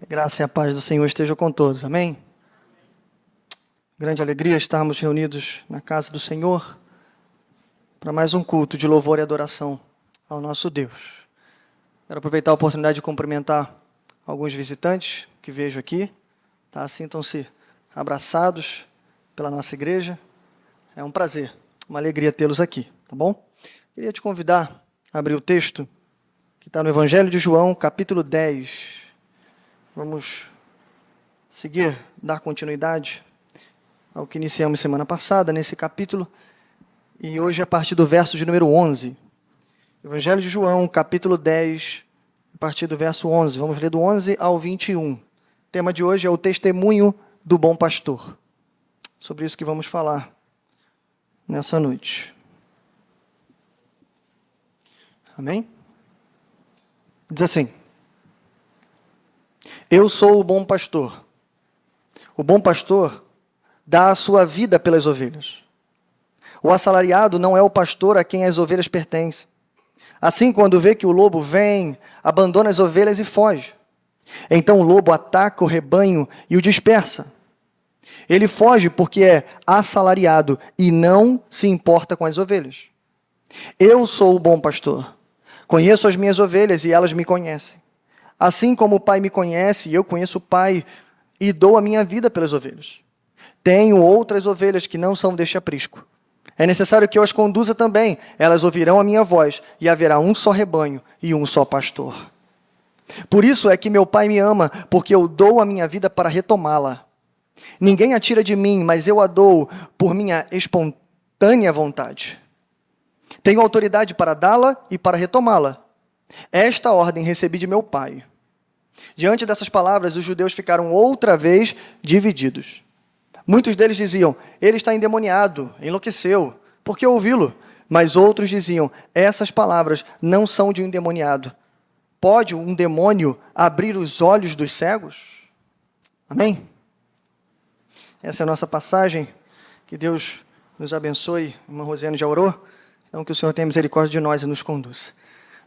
A graça e a paz do Senhor estejam com todos, amém? Grande alegria estarmos reunidos na casa do Senhor para mais um culto de louvor e adoração ao nosso Deus. Quero aproveitar a oportunidade de cumprimentar alguns visitantes que vejo aqui, tá? Sintam-se abraçados pela nossa igreja. É um prazer, uma alegria tê-los aqui, tá bom? Queria te convidar a abrir o texto que está no Evangelho de João, capítulo 10. Vamos seguir, dar continuidade ao que iniciamos semana passada, nesse capítulo, e hoje a partir do verso de número 11. Evangelho de João, capítulo 10, a partir do verso 11. Vamos ler do 11 ao 21. O tema de hoje é o testemunho do bom pastor. Sobre isso que vamos falar nessa noite. Amém? Diz assim: Eu sou o bom pastor. O bom pastor dá a sua vida pelas ovelhas. O assalariado não é o pastor a quem as ovelhas pertencem. Assim, quando vê que o lobo vem, abandona as ovelhas e foge. Então o lobo ataca o rebanho e o dispersa. Ele foge porque é assalariado e não se importa com as ovelhas. Eu sou o bom pastor. Conheço as minhas ovelhas e elas me conhecem. Assim como o Pai me conhece, eu conheço o Pai e dou a minha vida pelas ovelhas. Tenho outras ovelhas que não são deste aprisco. É necessário que eu as conduza também. Elas ouvirão a minha voz e haverá um só rebanho e um só pastor. Por isso é que meu Pai me ama, porque eu dou a minha vida para retomá-la. Ninguém a tira de mim, mas eu a dou por minha espontânea vontade. Tenho autoridade para dá-la e para retomá-la. Esta ordem recebi de meu Pai. Diante dessas palavras, os judeus ficaram outra vez divididos. Muitos deles diziam: ele está endemoniado, enlouqueceu, por que ouvi-lo? Mas outros diziam: essas palavras não são de um endemoniado. Pode um demônio abrir os olhos dos cegos? Amém? Essa é a nossa passagem. Que Deus nos abençoe. A irmã Rosiane já orou? Então que o Senhor tenha misericórdia de nós e nos conduza.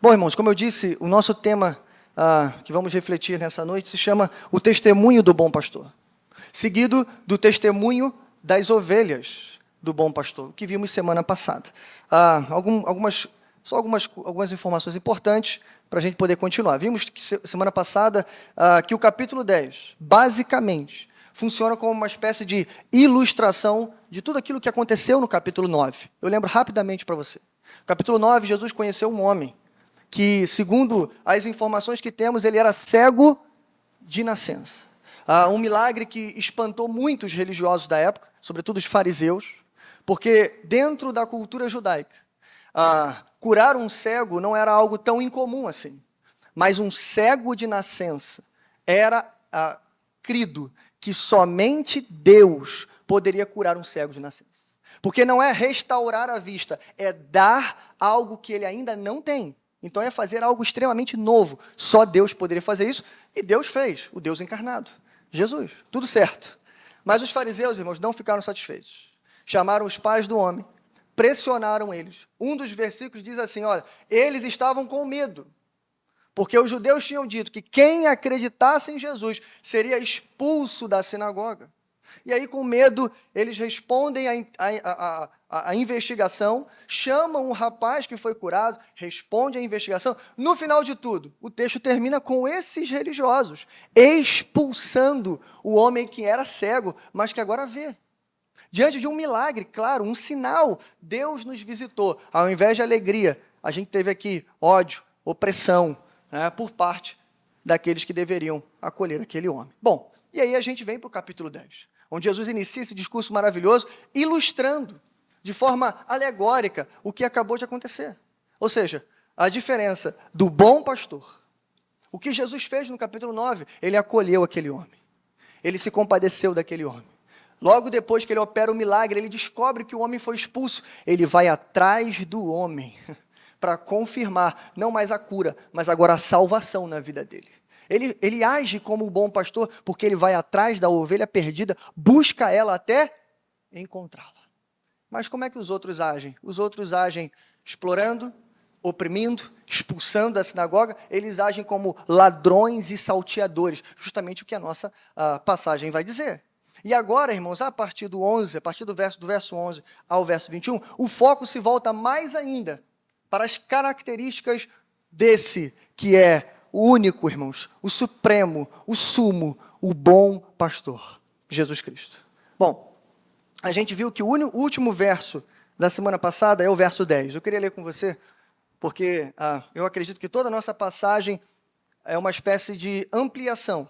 Bom, irmãos, como eu disse, o nosso tema que vamos refletir nessa noite se chama o testemunho do bom pastor, seguido do testemunho das ovelhas do bom pastor, o que vimos semana passada. Algumas informações importantes para a gente poder continuar. Vimos que semana passada que o capítulo 10, basicamente, funciona como uma espécie de ilustração de tudo aquilo que aconteceu no capítulo 9. Eu lembro rapidamente para você. No capítulo 9, Jesus conheceu um homem que, segundo as informações que temos, ele era cego de nascença. Um milagre que espantou muitos religiosos da época, sobretudo os fariseus, porque dentro da cultura judaica, curar um cego não era algo tão incomum assim. Mas um cego de nascença era crido que somente Deus poderia curar um cego de nascença. Porque não é restaurar a vista, é dar algo que ele ainda não tem. Então é fazer algo extremamente novo. Só Deus poderia fazer isso, e Deus fez, o Deus encarnado, Jesus, tudo certo. Mas os fariseus, irmãos, não ficaram satisfeitos. Chamaram os pais do homem, pressionaram eles. Um dos versículos diz assim, olha, eles estavam com medo, porque os judeus tinham dito que quem acreditasse em Jesus seria expulso da sinagoga. E aí, com medo, eles respondem à investigação, chamam o rapaz que foi curado, responde à investigação. No final de tudo, o texto termina com esses religiosos expulsando o homem que era cego, mas que agora vê. Diante de um milagre, claro, um sinal, Deus nos visitou. Ao invés de alegria, a gente teve aqui ódio, opressão, né, por parte daqueles que deveriam acolher aquele homem. Bom, e aí a gente vem para o capítulo 10. Onde Jesus inicia esse discurso maravilhoso, ilustrando de forma alegórica o que acabou de acontecer. Ou seja, a diferença do bom pastor. O que Jesus fez no capítulo 9, ele acolheu aquele homem. Ele se compadeceu daquele homem. Logo depois que ele opera o milagre, ele descobre que o homem foi expulso. Ele vai atrás do homem para confirmar, não mais a cura, mas agora a salvação na vida dele. Ele age como o bom pastor, porque ele vai atrás da ovelha perdida, busca ela até encontrá-la. Mas como é que os outros agem? Os outros agem explorando, oprimindo, expulsando da sinagoga, eles agem como ladrões e salteadores, justamente o que a nossa passagem vai dizer. E agora, irmãos, a partir do 11, a partir do verso 11 ao verso 21, o foco se volta mais ainda para as características desse que é o único, irmãos, o supremo, o sumo, o bom pastor, Jesus Cristo. Bom, a gente viu que o último verso da semana passada é o verso 10. Eu queria ler com você, porque eu acredito que toda a nossa passagem é uma espécie de ampliação,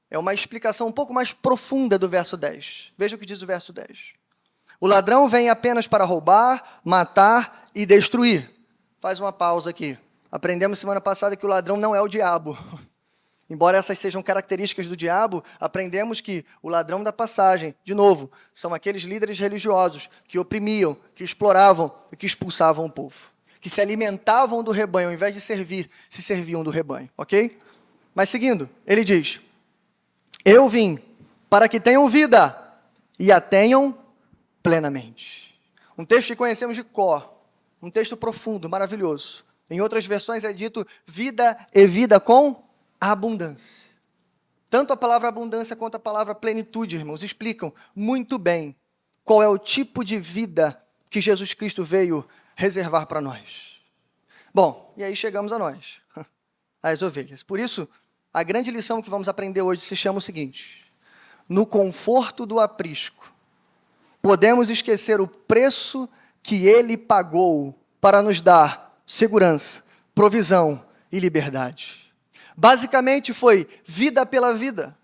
é uma explicação um pouco mais profunda do verso 10. Veja o que diz o verso 10. O ladrão vem apenas para roubar, matar e destruir. Faz uma pausa aqui. Aprendemos semana passada que o ladrão não é o diabo. Embora essas sejam características do diabo, aprendemos que o ladrão da passagem, de novo, são aqueles líderes religiosos que oprimiam, que exploravam e que expulsavam o povo, que se alimentavam do rebanho, ao invés de servir, se serviam do rebanho, ok? Mas seguindo, ele diz, eu vim para que tenham vida e a tenham plenamente. Um texto que conhecemos de cor, um texto profundo, maravilhoso. Em outras versões é dito vida e vida com abundância. Tanto a palavra abundância quanto a palavra plenitude, irmãos, explicam muito bem qual é o tipo de vida que Jesus Cristo veio reservar para nós. Bom, e aí chegamos a nós, as ovelhas. Por isso, a grande lição que vamos aprender hoje se chama o seguinte: no conforto do aprisco, podemos esquecer o preço que ele pagou para nos dar segurança, provisão e liberdade. Basicamente foi vida pela vida.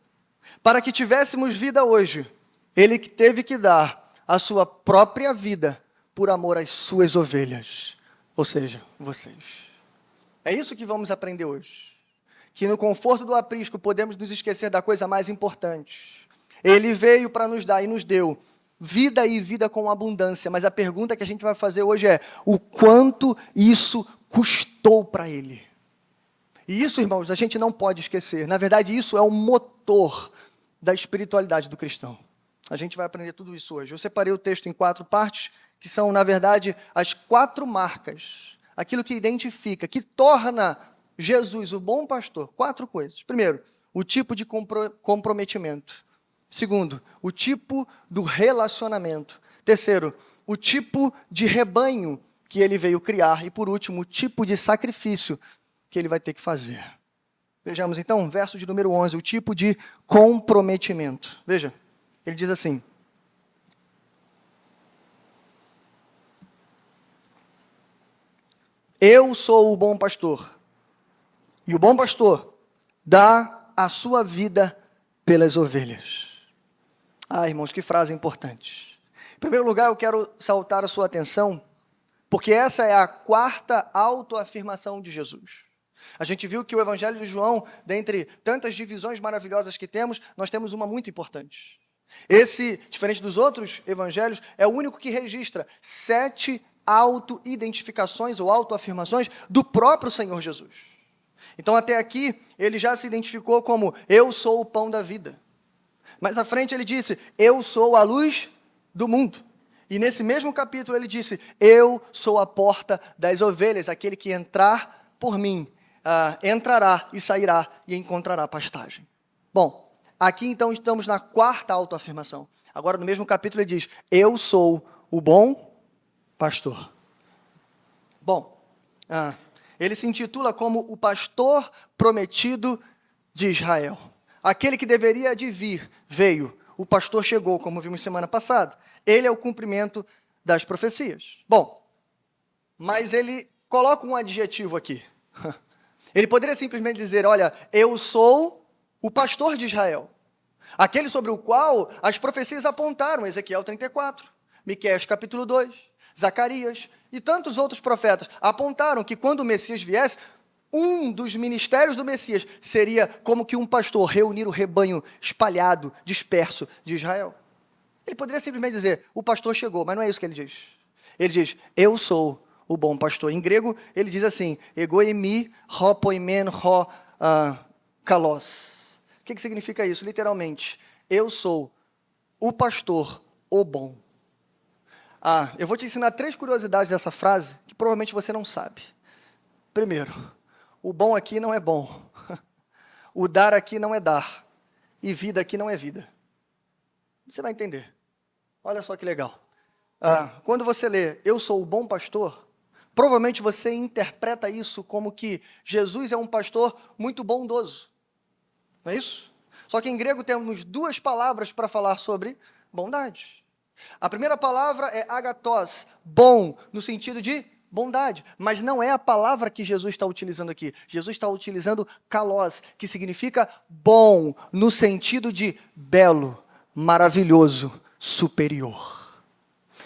Para que tivéssemos vida hoje, ele teve que dar a sua própria vida por amor às suas ovelhas, ou seja, vocês. É isso que vamos aprender hoje. Que no conforto do aprisco podemos nos esquecer da coisa mais importante. Ele veio para nos dar e nos deu vida e vida com abundância, mas a pergunta que a gente vai fazer hoje é: o quanto isso custou para ele? E isso, irmãos, a gente não pode esquecer. Na verdade, isso é o motor da espiritualidade do cristão. A gente vai aprender tudo isso hoje. Eu separei o texto em 4 partes, que são, na verdade, as 4 marcas, aquilo que identifica, que torna Jesus o bom pastor. 4 coisas. Primeiro, o tipo de comprometimento. Segundo, o tipo do relacionamento. Terceiro, o tipo de rebanho que ele veio criar. E, por último, o tipo de sacrifício que ele vai ter que fazer. Vejamos então, verso de número 11, o tipo de comprometimento. Veja, ele diz assim: eu sou o bom pastor, e o bom pastor dá a sua vida pelas ovelhas. Ah, irmãos, que frase importante. Em primeiro lugar, eu quero saltar a sua atenção, porque essa é a 4ª autoafirmação de Jesus. A gente viu que o Evangelho de João, dentre tantas divisões maravilhosas que temos, nós temos uma muito importante. Esse, diferente dos outros evangelhos, é o único que registra 7 auto-identificações ou autoafirmações do próprio Senhor Jesus. Então, até aqui, ele já se identificou como: eu sou o pão da vida. Mais à frente ele disse: eu sou a luz do mundo. E nesse mesmo capítulo ele disse: eu sou a porta das ovelhas, aquele que entrar por mim, entrará e sairá e encontrará pastagem. Bom, aqui então estamos na 4ª autoafirmação. Agora no mesmo capítulo ele diz: eu sou o bom pastor. Bom, ele se intitula como o pastor prometido de Israel. Aquele que deveria de vir, veio. O pastor chegou, como vimos semana passada. Ele é o cumprimento das profecias. Bom, mas ele coloca um adjetivo aqui. Ele poderia simplesmente dizer: olha, eu sou o pastor de Israel. Aquele sobre o qual as profecias apontaram, Ezequiel 34, Miqueias capítulo 2, Zacarias e tantos outros profetas apontaram que quando o Messias viesse, um dos ministérios do Messias seria como que um pastor reunir o rebanho espalhado, disperso de Israel. Ele poderia simplesmente dizer: o pastor chegou, mas não é isso que ele diz. Ele diz: eu sou o bom pastor. Em grego, ele diz assim: egoimi, ho poimen, ho kalos. O que significa isso? Literalmente, eu sou o pastor, o bom. Eu vou te ensinar 3 curiosidades dessa frase, que provavelmente você não sabe. Primeiro, o bom aqui não é bom. O dar aqui não é dar. E vida aqui não é vida. Você vai entender. Olha só que legal. Quando você lê, eu sou o bom pastor, provavelmente você interpreta isso como que Jesus é um pastor muito bondoso. Não é isso? Só que em grego temos duas palavras para falar sobre bondade. A primeira palavra é agathos, bom, no sentido de bondade. Mas não é a palavra que Jesus está utilizando aqui. Jesus está utilizando kalos, que significa bom, no sentido de belo, maravilhoso, superior.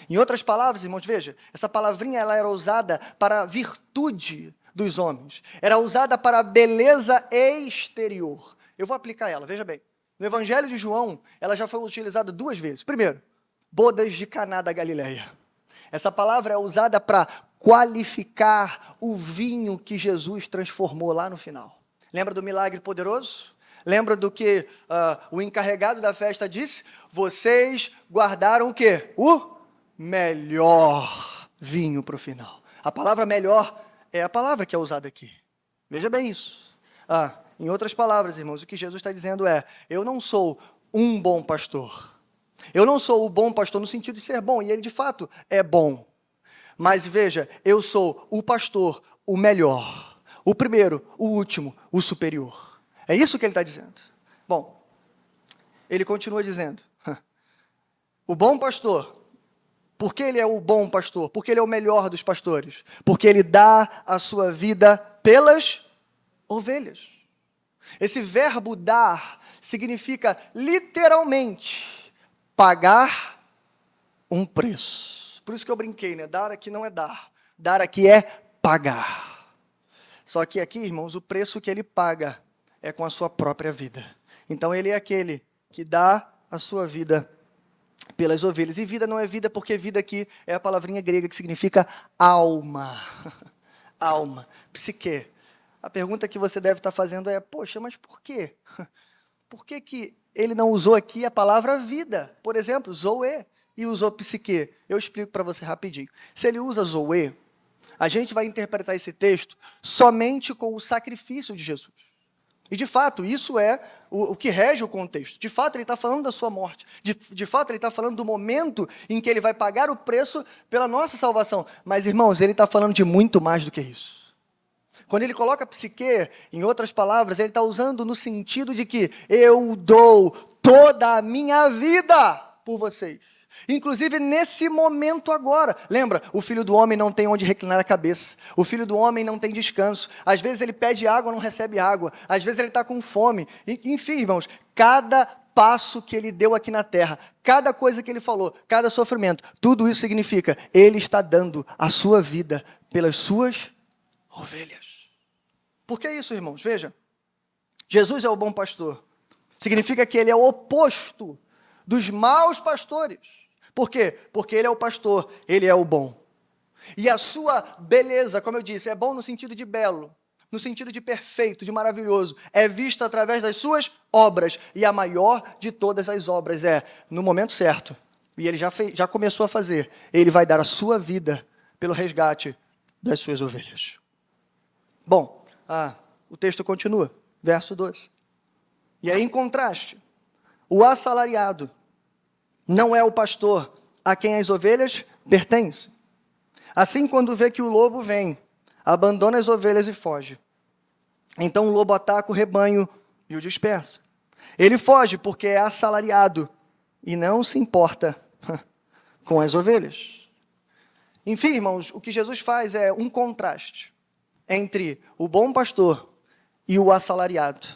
Em outras palavras, irmãos, veja, essa palavrinha ela era usada para a virtude dos homens. Era usada para a beleza exterior. Eu vou aplicar ela, veja bem. No Evangelho de João, ela já foi utilizada 2 vezes. Primeiro, bodas de Caná da Galileia. Essa palavra é usada para qualificar o vinho que Jesus transformou lá no final. Lembra do milagre poderoso? Lembra do que o encarregado da festa disse? Vocês guardaram o quê? O melhor vinho para o final. A palavra melhor é a palavra que é usada aqui. Veja bem isso. Em outras palavras, irmãos, o que Jesus está dizendo é, eu não sou um bom pastor. Eu não sou o bom pastor no sentido de ser bom, e ele de fato é bom. Mas veja, eu sou o pastor, o melhor, o primeiro, o último, o superior. É isso que ele está dizendo. Bom, ele continua dizendo, o bom pastor, por que ele é o bom pastor? Porque ele é o melhor dos pastores. Porque ele dá a sua vida pelas ovelhas. Esse verbo dar significa literalmente pagar um preço. Por isso que eu brinquei, né? Dar aqui não é dar. Dar aqui é pagar. Só que aqui, irmãos, o preço que ele paga é com a sua própria vida. Então ele é aquele que dá a sua vida pelas ovelhas. E vida não é vida porque vida aqui é a palavrinha grega que significa alma. Alma, psique. A pergunta que você deve estar fazendo é, poxa, mas por quê? Por que ele não usou aqui a palavra vida? Por exemplo, zoe, e usou psique. Eu explico para você rapidinho. Se ele usa zoe, a gente vai interpretar esse texto somente com o sacrifício de Jesus. E, de fato, isso é o que rege o contexto. De fato, ele está falando da sua morte. De fato, ele está falando do momento em que ele vai pagar o preço pela nossa salvação. Mas, irmãos, ele está falando de muito mais do que isso. Quando ele coloca psique, em outras palavras, ele está usando no sentido de que eu dou toda a minha vida por vocês. Inclusive nesse momento agora. Lembra, o filho do homem não tem onde reclinar a cabeça. O filho do homem não tem descanso. Às vezes ele pede água, não recebe água. Às vezes ele está com fome. Enfim, irmãos, cada passo que ele deu aqui na terra, cada coisa que ele falou, cada sofrimento, tudo isso significa, ele está dando a sua vida pelas suas ovelhas. Por que isso, irmãos? Veja, Jesus é o bom pastor. Significa que ele é o oposto dos maus pastores. Por quê? Porque ele é o pastor, ele é o bom. E a sua beleza, como eu disse, é bom no sentido de belo, no sentido de perfeito, de maravilhoso. É vista através das suas obras. E a maior de todas as obras é, no momento certo, e ele já começou a fazer, ele vai dar a sua vida pelo resgate das suas ovelhas. Bom, o texto continua, verso 2. E aí, em contraste, o assalariado não é o pastor a quem as ovelhas pertencem. Assim, quando vê que o lobo vem, abandona as ovelhas e foge. Então o lobo ataca o rebanho e o dispersa. Ele foge porque é assalariado e não se importa com as ovelhas. Enfim, irmãos, o que Jesus faz é um contraste entre o bom pastor e o assalariado.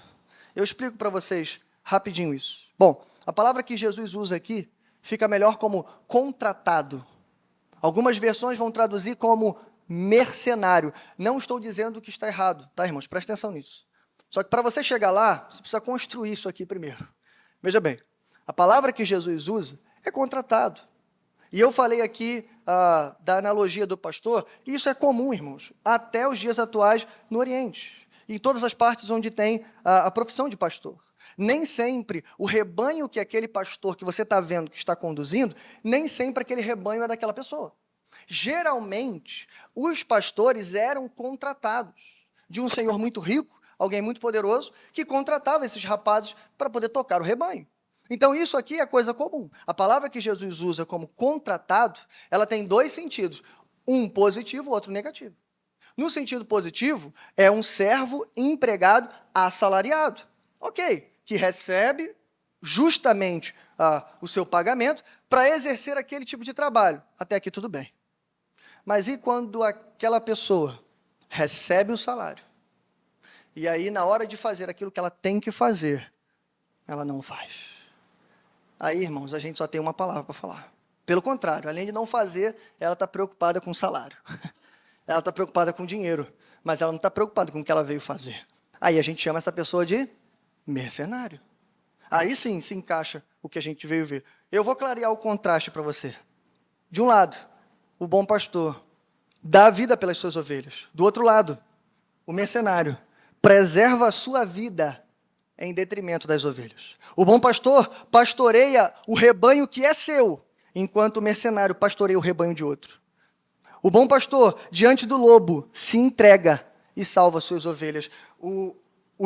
Eu explico para vocês rapidinho isso. Bom, a palavra que Jesus usa aqui fica melhor como contratado. Algumas versões vão traduzir como mercenário. Não estou dizendo que está errado, tá, irmãos? Presta atenção nisso. Só que para você chegar lá, você precisa construir isso aqui primeiro. Veja bem, a palavra que Jesus usa é contratado. E eu falei aqui da analogia do pastor, e isso é comum, irmãos, até os dias atuais no Oriente, em todas as partes onde tem a profissão de pastor. Nem sempre o rebanho que aquele pastor que você está vendo que está conduzindo, nem sempre aquele rebanho é daquela pessoa. Geralmente, os pastores eram contratados de um senhor muito rico, alguém muito poderoso, que contratava esses rapazes para poder tocar o rebanho. Então, isso aqui é coisa comum. A palavra que Jesus usa como contratado, ela tem dois sentidos, um positivo, outro negativo. No sentido positivo, é um servo empregado assalariado, ok, que recebe justamente o seu pagamento para exercer aquele tipo de trabalho. Até aqui tudo bem. Mas e quando aquela pessoa recebe o salário, e aí na hora de fazer aquilo que ela tem que fazer, ela não faz? Aí, irmãos, a gente só tem uma palavra para falar. Pelo contrário, além de não fazer, ela está preocupada com o salário. Ela está preocupada com o dinheiro, mas ela não está preocupada com o que ela veio fazer. Aí a gente chama essa pessoa de mercenário. Aí sim se encaixa o que a gente veio ver. Eu vou clarear o contraste para você. De um lado, o bom pastor dá a vida pelas suas ovelhas. Do outro lado, o mercenário preserva a sua vida em detrimento das ovelhas. O bom pastor pastoreia o rebanho que é seu, enquanto o mercenário pastoreia o rebanho de outro. O bom pastor, diante do lobo, se entrega e salva suas ovelhas. O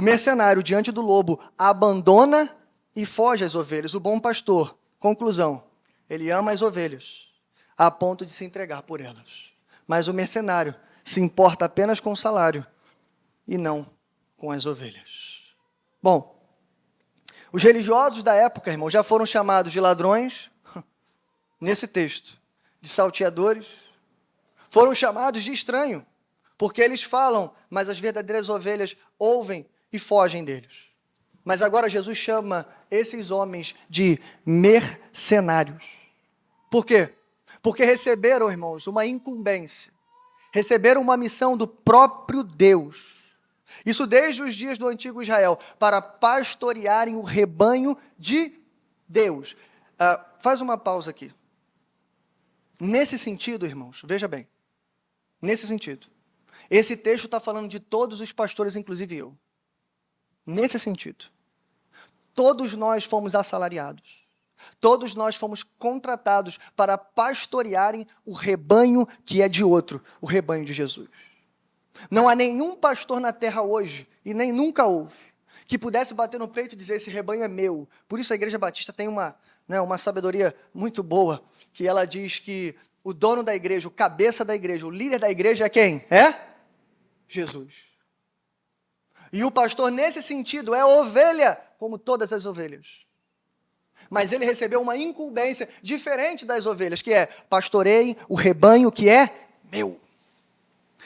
mercenário, diante do lobo, abandona e foge às ovelhas. O bom pastor, conclusão, ele ama as ovelhas, a ponto de se entregar por elas. Mas o mercenário se importa apenas com o salário e não com as ovelhas. Bom, os religiosos da época, irmão, já foram chamados de ladrões, nesse texto, de salteadores, foram chamados de estranho, porque eles falam, mas as verdadeiras ovelhas ouvem e fogem deles. Mas agora Jesus chama esses homens de mercenários. Por quê? Porque receberam, irmãos, uma incumbência, receberam uma missão do próprio Deus. Isso desde os dias do antigo Israel, para pastorearem o rebanho de Deus. Faz uma pausa aqui. Nesse sentido, irmãos, veja bem, nesse sentido, esse texto está falando de todos os pastores, inclusive eu. Nesse sentido, todos nós fomos assalariados, todos nós fomos contratados para pastorearem o rebanho que é de outro, o rebanho de Jesus. Não há nenhum pastor na terra hoje, e nem nunca houve, que pudesse bater no peito e dizer, esse rebanho é meu. Por isso a Igreja Batista tem uma sabedoria muito boa, que ela diz que o dono da igreja, o cabeça da igreja, o líder da igreja é quem? É Jesus. E o pastor, nesse sentido, é ovelha, como todas as ovelhas. Mas ele recebeu uma incumbência diferente das ovelhas, que é, pastoreiem o rebanho que é meu.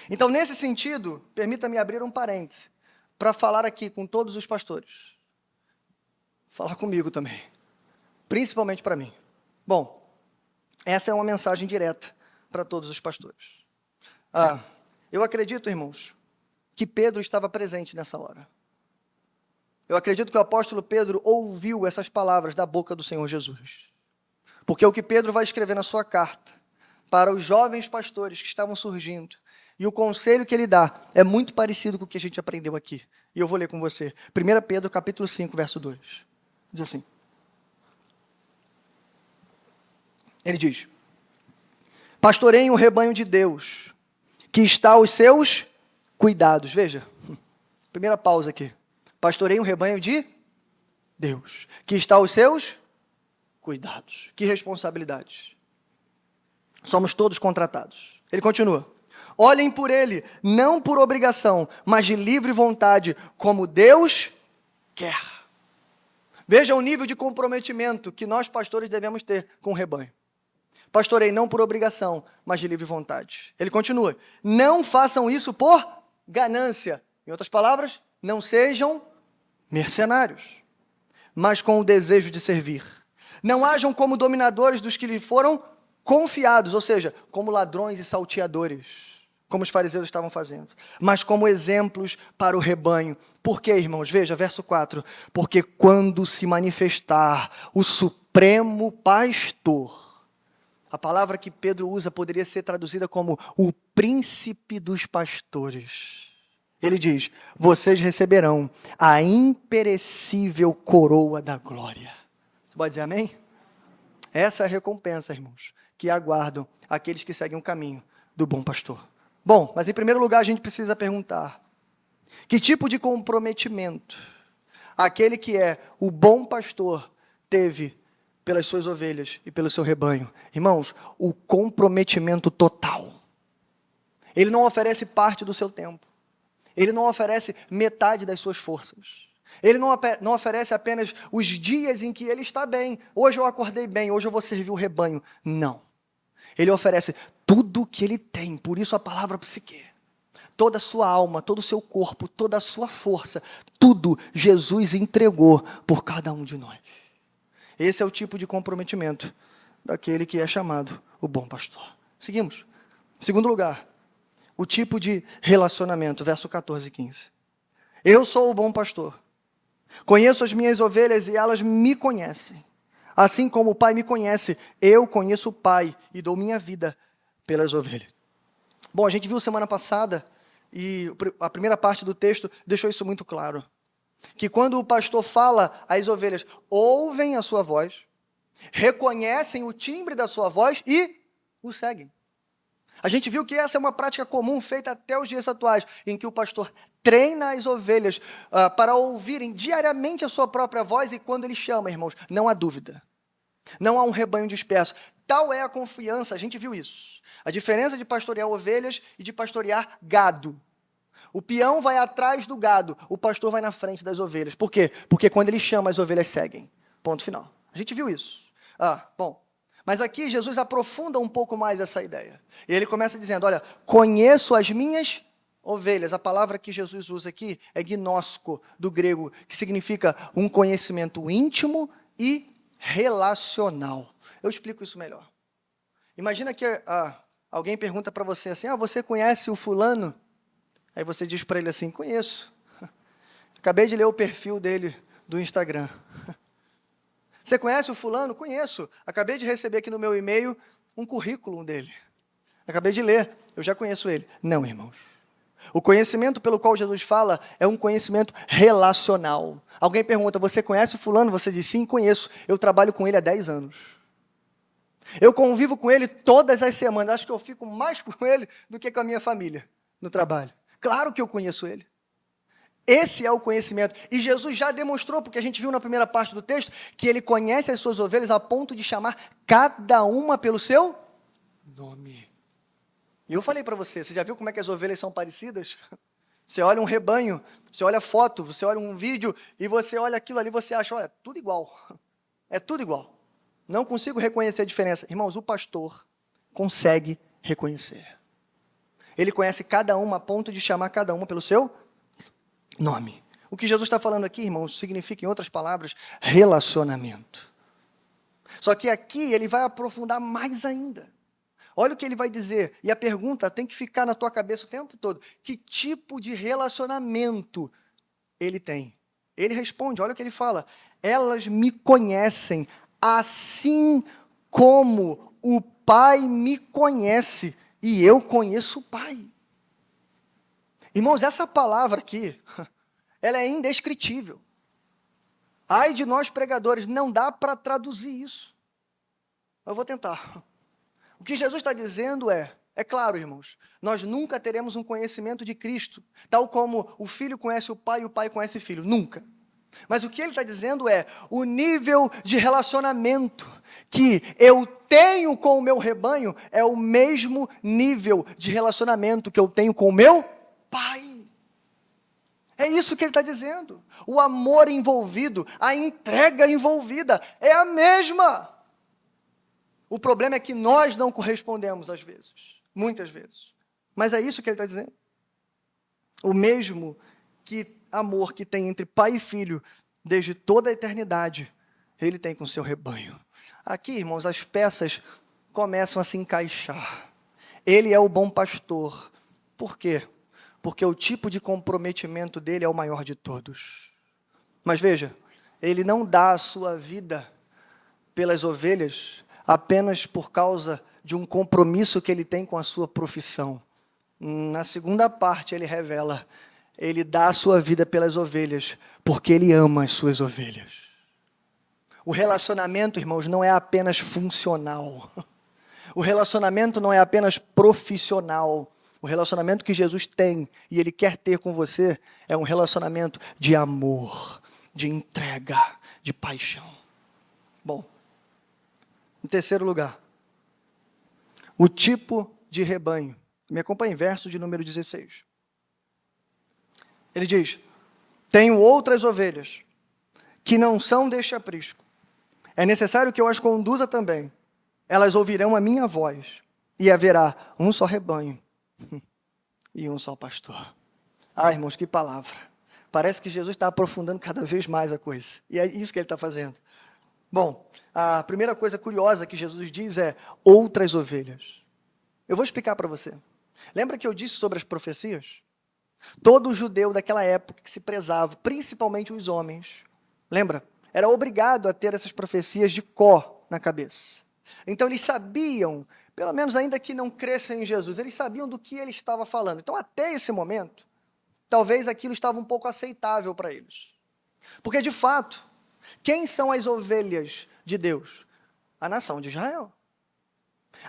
Então, nesse sentido, permita-me abrir um parêntese, para falar aqui com todos os pastores. Falar comigo também. Principalmente para mim. Bom, essa é uma mensagem direta para todos os pastores. Eu acredito, irmãos, que Pedro estava presente nessa hora. Eu acredito que o apóstolo Pedro ouviu essas palavras da boca do Senhor Jesus. Porque o que Pedro vai escrever na sua carta para os jovens pastores que estavam surgindo, e o conselho que ele dá é muito parecido com o que a gente aprendeu aqui. E eu vou ler com você. 1 Pedro, capítulo 5, verso 2. Diz assim. Ele diz, pastoreiem o rebanho de Deus, que está aos seus cuidados. Veja, primeira pausa aqui. Pastoreiem o rebanho de Deus, que está aos seus cuidados. Que responsabilidades. Somos todos contratados. Ele continua. Olhem por ele, não por obrigação, mas de livre vontade, como Deus quer. Veja o nível de comprometimento que nós pastores devemos ter com o rebanho. Pastorei não por obrigação, mas de livre vontade. Ele continua. Não façam isso por ganância. Em outras palavras, não sejam mercenários, mas com o desejo de servir. Não hajam como dominadores dos que lhe foram confiados, ou seja, como ladrões e salteadores, como os fariseus estavam fazendo, mas como exemplos para o rebanho. Por quê, irmãos? Veja, verso 4. Porque quando se manifestar o supremo pastor, a palavra que Pedro usa poderia ser traduzida como o príncipe dos pastores. Ele diz, vocês receberão a imperecível coroa da glória. Você pode dizer amém? Essa é a recompensa, irmãos, que aguardam aqueles que seguem o caminho do bom pastor. Bom, mas em primeiro lugar a gente precisa perguntar: que tipo de comprometimento aquele que é o bom pastor teve pelas suas ovelhas e pelo seu rebanho? Irmãos, o comprometimento total. Ele não oferece parte do seu tempo. Ele não oferece metade das suas forças. Ele não oferece apenas os dias em que ele está bem. Hoje eu acordei bem, hoje eu vou servir o rebanho. Não. Ele oferece tudo o que ele tem, por isso a palavra psique. Toda a sua alma, todo o seu corpo, toda a sua força, tudo Jesus entregou por cada um de nós. Esse é o tipo de comprometimento daquele que é chamado o bom pastor. Seguimos. Segundo lugar, o tipo de relacionamento, verso 14 e 15. Eu sou o bom pastor. Conheço as minhas ovelhas e elas me conhecem. Assim como o Pai me conhece, eu conheço o Pai e dou minha vida pelas ovelhas. Bom, a gente viu semana passada, e a primeira parte do texto deixou isso muito claro, que quando o pastor fala, as ovelhas ouvem a sua voz, reconhecem o timbre da sua voz e o seguem. A gente viu que essa é uma prática comum feita até os dias atuais, em que o pastor treina as ovelhas para ouvirem diariamente a sua própria voz, e quando ele chama, irmãos, não há dúvida. Não há um rebanho disperso. Tal é a confiança, a gente viu isso. A diferença de pastorear ovelhas e de pastorear gado. O peão vai atrás do gado, o pastor vai na frente das ovelhas. Por quê? Porque quando ele chama, as ovelhas seguem. Ponto final. A gente viu isso. Bom. Mas aqui Jesus aprofunda um pouco mais essa ideia. E ele começa dizendo, olha, conheço as minhas ovelhas. A palavra que Jesus usa aqui é gnosko, do grego, que significa um conhecimento íntimo e relacional. Eu explico isso melhor. Imagina que alguém pergunta para você assim, você conhece o fulano? Aí você diz para ele assim, conheço. Acabei de ler o perfil dele do Instagram. Você conhece o fulano? Conheço. Acabei de receber aqui no meu e-mail um currículo dele. Acabei de ler, eu já conheço ele. Não, irmãos. O conhecimento pelo qual Jesus fala é um conhecimento relacional. Alguém pergunta, você conhece o fulano? Você diz, sim, conheço. Eu trabalho com ele há 10 anos. Eu convivo com ele todas as semanas. Acho que eu fico mais com ele do que com a minha família no trabalho. Claro que eu conheço ele. Esse é o conhecimento. E Jesus já demonstrou, porque a gente viu na primeira parte do texto, que ele conhece as suas ovelhas a ponto de chamar cada uma pelo seu nome. E eu falei para você já viu como é que as ovelhas são parecidas? Você olha um rebanho, você olha foto, você olha um vídeo, e você olha aquilo ali, você acha, olha, tudo igual. É tudo igual. Não consigo reconhecer a diferença. Irmãos, o pastor consegue reconhecer. Ele conhece cada uma a ponto de chamar cada uma pelo seu nome. O que Jesus está falando aqui, irmãos, significa, em outras palavras, relacionamento. Só que aqui ele vai aprofundar mais ainda. Olha o que ele vai dizer, e a pergunta tem que ficar na tua cabeça o tempo todo. Que tipo de relacionamento ele tem? Ele responde, olha o que ele fala. Elas me conhecem, assim como o Pai me conhece, e eu conheço o Pai. Irmãos, essa palavra aqui, ela é indescritível. Ai de nós pregadores, não dá para traduzir isso. Eu vou tentar. O que Jesus está dizendo é claro, irmãos, nós nunca teremos um conhecimento de Cristo, tal como o filho conhece o pai e o pai conhece o filho, nunca. Mas o que ele está dizendo é o nível de relacionamento que eu tenho com o meu rebanho é o mesmo nível de relacionamento que eu tenho com o meu Pai. É isso que ele está dizendo. O amor envolvido, a entrega envolvida é a mesma. O problema é que nós não correspondemos às vezes, muitas vezes. Mas é isso que ele está dizendo. O mesmo amor que tem entre pai e filho, desde toda a eternidade, ele tem com o seu rebanho. Aqui, irmãos, as peças começam a se encaixar. Ele é o bom pastor. Por quê? Porque o tipo de comprometimento dele é o maior de todos. Mas veja, ele não dá a sua vida pelas ovelhas apenas por causa de um compromisso que ele tem com a sua profissão. Na segunda parte ele revela, ele dá a sua vida pelas ovelhas, porque ele ama as suas ovelhas. O relacionamento, irmãos, não é apenas funcional. O relacionamento não é apenas profissional. O relacionamento que Jesus tem e Ele quer ter com você é um relacionamento de amor, de entrega, de paixão. Bom, em terceiro lugar, o tipo de rebanho. Me acompanhe, verso de número 16. Ele diz: tenho outras ovelhas que não são deste aprisco. É necessário que eu as conduza também. Elas ouvirão a minha voz, e haverá um só rebanho e um só pastor. Ah, irmãos, que palavra. Parece que Jesus está aprofundando cada vez mais a coisa. E é isso que ele está fazendo. Bom, a primeira coisa curiosa que Jesus diz é outras ovelhas. Eu vou explicar para você. Lembra que eu disse sobre as profecias? Todo judeu daquela época que se prezava, principalmente os homens, lembra? Era obrigado a ter essas profecias de có na cabeça. Então eles sabiam, pelo menos ainda que não crescem em Jesus, eles sabiam do que ele estava falando. Então até esse momento, talvez aquilo estava um pouco aceitável para eles. Porque de fato, quem são as ovelhas de Deus? A nação de Israel.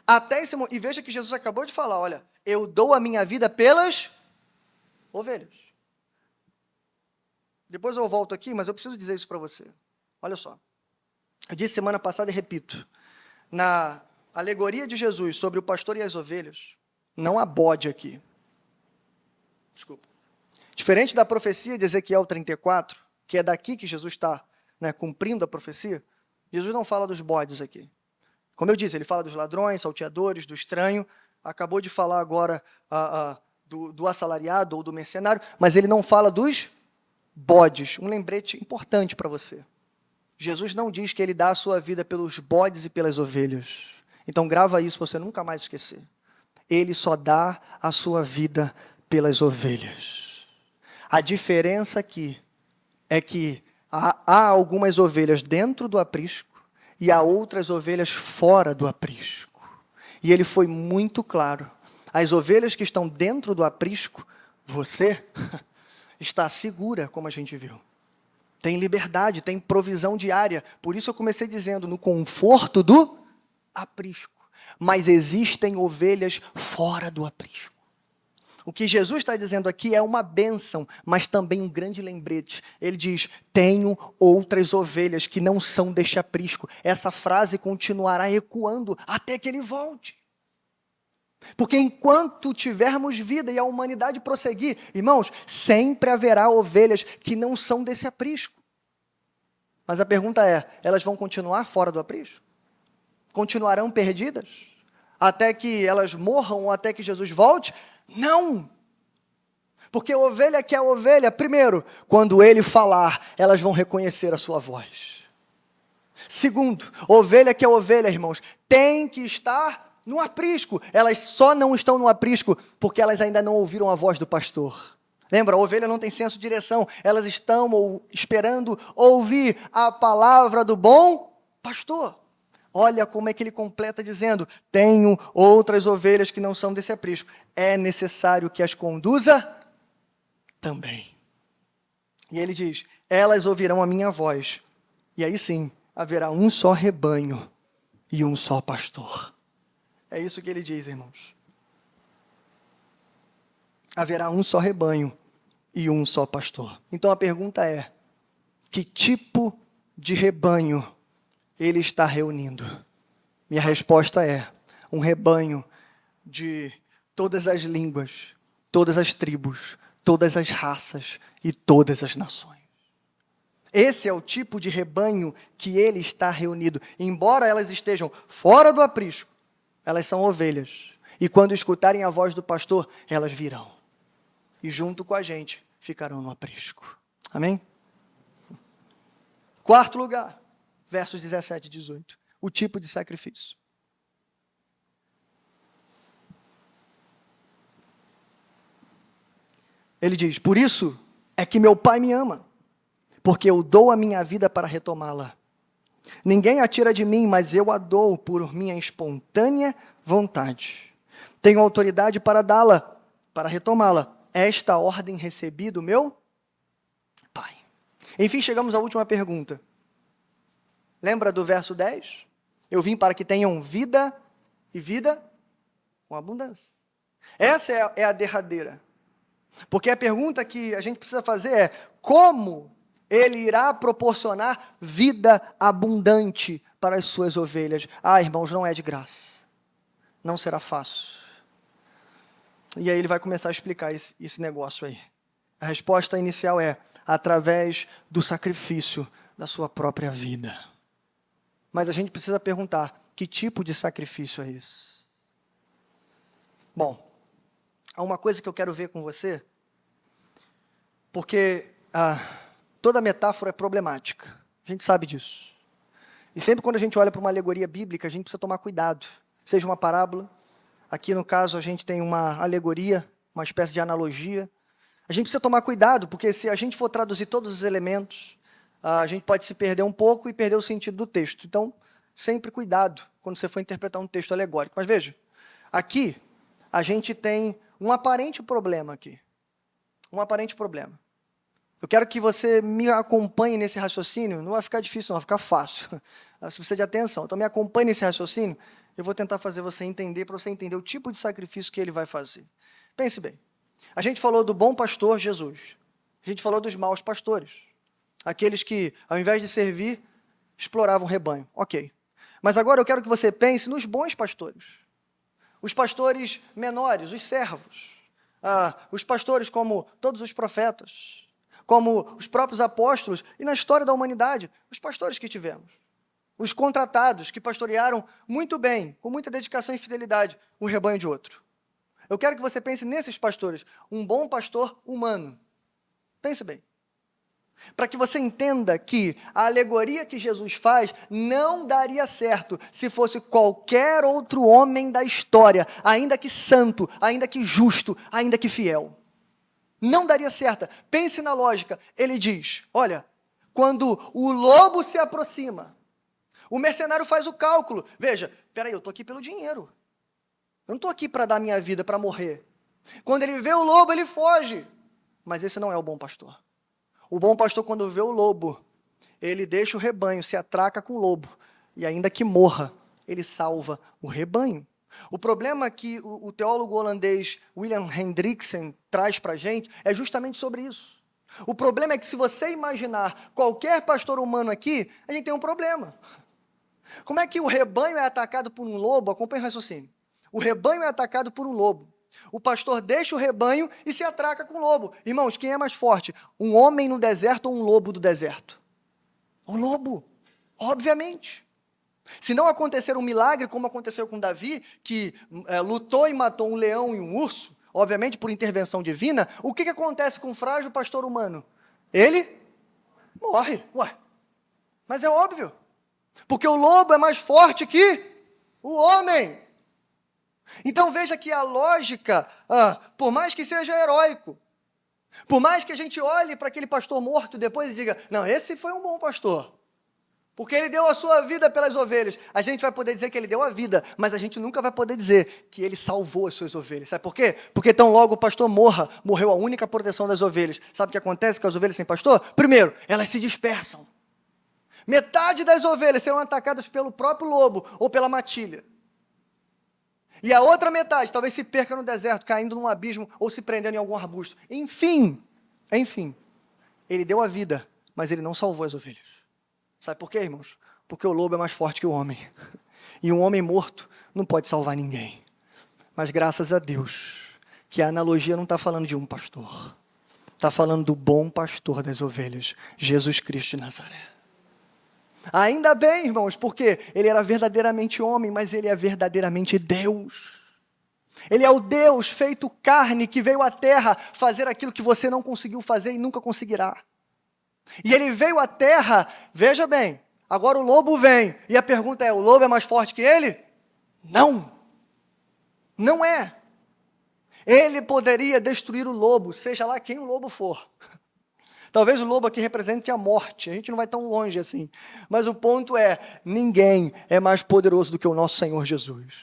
Até esse momento, e veja que Jesus acabou de falar, olha, eu dou a minha vida pelas ovelhas. Depois eu volto aqui, mas eu preciso dizer isso para você. Olha só. Eu disse semana passada e repito. Na alegoria de Jesus sobre o pastor e as ovelhas, não há bode aqui. Desculpa. Diferente da profecia de Ezequiel 34, que é daqui que Jesus está, cumprindo a profecia, Jesus não fala dos bodes aqui. Como eu disse, ele fala dos ladrões, salteadores, do estranho. Acabou de falar agora do assalariado ou do mercenário, mas ele não fala dos bodes. Um lembrete importante para você. Jesus não diz que ele dá a sua vida pelos bodes e pelas ovelhas. Então grava isso para você nunca mais esquecer. Ele só dá a sua vida pelas ovelhas. A diferença aqui é que há algumas ovelhas dentro do aprisco e há outras ovelhas fora do aprisco. E ele foi muito claro. As ovelhas que estão dentro do aprisco, você está segura, como a gente viu. Tem liberdade, tem provisão diária. Por isso eu comecei dizendo, no conforto do aprisco. Mas existem ovelhas fora do aprisco. O que Jesus está dizendo aqui é uma bênção, mas também um grande lembrete. Ele diz, tenho outras ovelhas que não são deste aprisco. Essa frase continuará ecoando até que ele volte. Porque enquanto tivermos vida e a humanidade prosseguir, irmãos, sempre haverá ovelhas que não são desse aprisco. Mas a pergunta é, elas vão continuar fora do aprisco? Continuarão perdidas? Até que elas morram ou até que Jesus volte? Não! Porque a ovelha que é a ovelha, primeiro, quando ele falar, elas vão reconhecer a sua voz. Segundo, ovelha que é ovelha, irmãos, tem que estar no aprisco. Elas só não estão no aprisco porque elas ainda não ouviram a voz do pastor. Lembra, a ovelha não tem senso de direção. Elas estão esperando ouvir a palavra do bom pastor. Olha como é que ele completa dizendo, tenho outras ovelhas que não são desse aprisco. É necessário que as conduza também. E ele diz, elas ouvirão a minha voz. E aí sim, haverá um só rebanho e um só pastor. É isso que ele diz, irmãos. Haverá um só rebanho e um só pastor. Então a pergunta é, que tipo de rebanho ele está reunindo? Minha resposta é, um rebanho de todas as línguas, todas as tribos, todas as raças e todas as nações. Esse é o tipo de rebanho que ele está reunido. Embora elas estejam fora do aprisco, elas são ovelhas. E quando escutarem a voz do pastor, elas virão. E junto com a gente, ficarão no aprisco. Amém? Quarto lugar, versos 17 e 18. O tipo de sacrifício. Ele diz, por isso é que meu Pai me ama, porque eu dou a minha vida para retomá-la. Ninguém a tira de mim, mas eu a dou por minha espontânea vontade. Tenho autoridade para dá-la, para retomá-la. Esta ordem recebi do meu Pai. Enfim, chegamos à última pergunta. Lembra do verso 10? Eu vim para que tenham vida e vida com abundância. Essa é a derradeira. Porque a pergunta que a gente precisa fazer é: como ele irá proporcionar vida abundante para as suas ovelhas? Ah, irmãos, não é de graça. Não será fácil. E aí ele vai começar a explicar esse negócio aí. A resposta inicial é: através do sacrifício da sua própria vida. Mas a gente precisa perguntar: que tipo de sacrifício é esse? Bom, há uma coisa que eu quero ver com você, porque toda metáfora é problemática. A gente sabe disso. E sempre quando a gente olha para uma alegoria bíblica, a gente precisa tomar cuidado. Seja uma parábola, aqui no caso a gente tem uma alegoria, uma espécie de analogia. A gente precisa tomar cuidado, porque se a gente for traduzir todos os elementos, a gente pode se perder um pouco e perder o sentido do texto. Então, sempre cuidado quando você for interpretar um texto alegórico. Mas veja, aqui a gente tem um aparente problema aqui. Um aparente problema. Eu quero que você me acompanhe nesse raciocínio. Não vai ficar difícil, não vai ficar fácil. Você precisa de atenção. Então, me acompanhe nesse raciocínio. Eu vou tentar fazer você entender, para você entender o tipo de sacrifício que ele vai fazer. Pense bem. A gente falou do bom pastor Jesus. A gente falou dos maus pastores. Aqueles que, ao invés de servir, exploravam o rebanho. Ok. Mas agora eu quero que você pense nos bons pastores. Os pastores menores, os servos. Os pastores como todos os profetas, como os próprios apóstolos, e na história da humanidade, os pastores que tivemos. Os contratados que pastorearam muito bem, com muita dedicação e fidelidade, um rebanho de outro. Eu quero que você pense nesses pastores, um bom pastor humano. Pense bem. Para que você entenda que a alegoria que Jesus faz não daria certo se fosse qualquer outro homem da história, ainda que santo, ainda que justo, ainda que fiel. Não daria certo. Pense na lógica. Ele diz, olha, quando o lobo se aproxima, o mercenário faz o cálculo. Veja, peraí, eu estou aqui pelo dinheiro. Eu não estou aqui para dar minha vida, para morrer. Quando ele vê o lobo, ele foge. Mas esse não é o bom pastor. O bom pastor, quando vê o lobo, ele deixa o rebanho, se atraca com o lobo. E ainda que morra, ele salva o rebanho. O problema que o teólogo holandês William Hendriksen traz para a gente é justamente sobre isso. O problema é que se você imaginar qualquer pastor humano aqui, a gente tem um problema. Como é que o rebanho é atacado por um lobo? Acompanhe o raciocínio. O rebanho é atacado por um lobo. O pastor deixa o rebanho e se atraca com o lobo. Irmãos, quem é mais forte? Um homem no deserto ou um lobo do deserto? Um lobo, obviamente. Se não acontecer um milagre, como aconteceu com Davi, que lutou e matou um leão e um urso, obviamente por intervenção divina, o que acontece com o frágil pastor humano? Ele morre. Ué, mas é óbvio. Porque o lobo é mais forte que o homem. Então veja que a lógica, por mais que seja heróico, por mais que a gente olhe para aquele pastor morto depois e diga, não, esse foi um bom pastor, porque ele deu a sua vida pelas ovelhas, a gente vai poder dizer que ele deu a vida, mas a gente nunca vai poder dizer que ele salvou as suas ovelhas. Sabe por quê? Porque tão logo o pastor morreu a única proteção das ovelhas. Sabe o que acontece com as ovelhas sem pastor? Primeiro, elas se dispersam. Metade das ovelhas serão atacadas pelo próprio lobo ou pela matilha. E a outra metade talvez se perca no deserto, caindo num abismo ou se prendendo em algum arbusto. Enfim, ele deu a vida, mas ele não salvou as ovelhas. Sabe por quê, irmãos? Porque o lobo é mais forte que o homem. E um homem morto não pode salvar ninguém. Mas graças a Deus, que a analogia não está falando de um pastor. Está falando do bom pastor das ovelhas, Jesus Cristo de Nazaré. Ainda bem, irmãos, porque ele era verdadeiramente homem, mas ele é verdadeiramente Deus. Ele é o Deus feito carne que veio à terra fazer aquilo que você não conseguiu fazer e nunca conseguirá. E ele veio à terra, veja bem, agora o lobo vem. E a pergunta é, o lobo é mais forte que ele? Não. Não é. Ele poderia destruir o lobo, seja lá quem o lobo for. Talvez o lobo aqui represente a morte, a gente não vai tão longe assim. Mas o ponto é, ninguém é mais poderoso do que o nosso Senhor Jesus.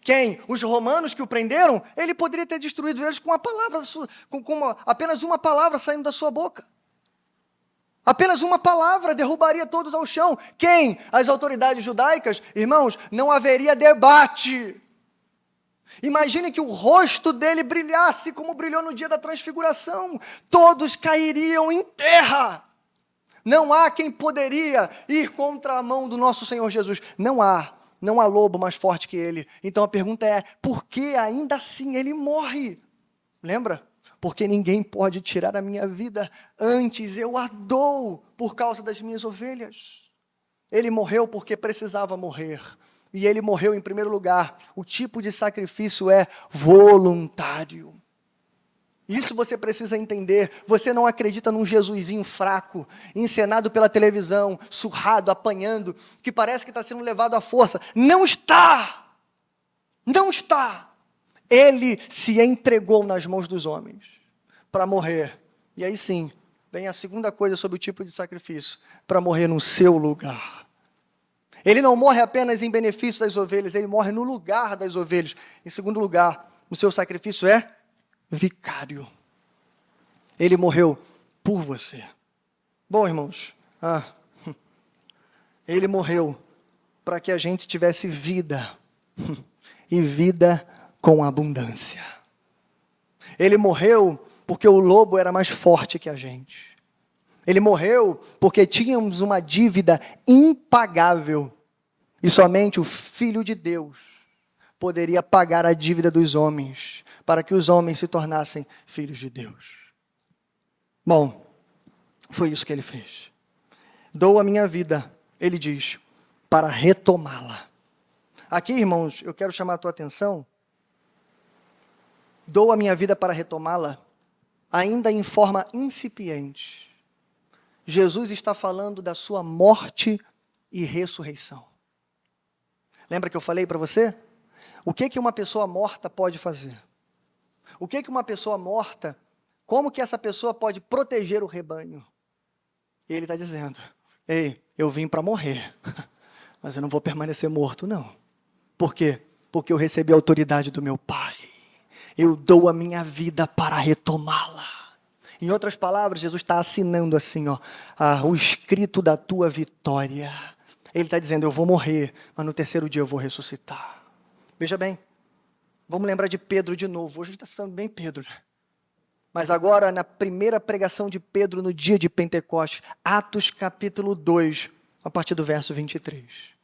Quem? Os romanos que o prenderam, ele poderia ter destruído eles com uma palavra, apenas uma palavra saindo da sua boca. Apenas uma palavra derrubaria todos ao chão. Quem? As autoridades judaicas? Irmãos, não haveria debate. Imagine que o rosto dele brilhasse como brilhou no dia da transfiguração. Todos cairiam em terra. Não há quem poderia ir contra a mão do nosso Senhor Jesus. Não há lobo mais forte que ele. Então a pergunta é, por que ainda assim ele morre? Lembra? Porque ninguém pode tirar a minha vida, antes eu a dou por causa das minhas ovelhas. Ele morreu porque precisava morrer. E ele morreu em primeiro lugar. O tipo de sacrifício é voluntário. Isso você precisa entender. Você não acredita num Jesusinho fraco, encenado pela televisão, surrado, apanhando, que parece que está sendo levado à força. Não está! Não está! Ele se entregou nas mãos dos homens para morrer. E aí sim, vem a segunda coisa sobre o tipo de sacrifício, para morrer no seu lugar. Ele não morre apenas em benefício das ovelhas, ele morre no lugar das ovelhas. Em segundo lugar, o seu sacrifício é vicário. Ele morreu por você. Bom, irmãos, ele morreu para que a gente tivesse vida, e vida com abundância. Ele morreu porque o lobo era mais forte que a gente. Ele morreu porque tínhamos uma dívida impagável. E somente o Filho de Deus poderia pagar a dívida dos homens, para que os homens se tornassem filhos de Deus. Bom, foi isso que ele fez. Dou a minha vida, ele diz, para retomá-la. Aqui, irmãos, eu quero chamar a tua atenção. Dou a minha vida para retomá-la, ainda em forma incipiente. Jesus está falando da sua morte e ressurreição. Lembra que eu falei para você? O que uma pessoa morta pode fazer? O que uma pessoa morta, como que essa pessoa pode proteger o rebanho? E ele está dizendo, ei, eu vim para morrer, mas eu não vou permanecer morto, não. Por quê? Porque eu recebi a autoridade do meu Pai. Eu dou a minha vida para retomá-la. Em outras palavras, Jesus está assinando assim, o escrito da tua vitória. Ele está dizendo, eu vou morrer, mas no terceiro dia eu vou ressuscitar. Veja bem, vamos lembrar de Pedro de novo. Hoje a gente está citando bem Pedro. Mas agora, na primeira pregação de Pedro no dia de Pentecostes, Atos capítulo 2, a partir do verso 23.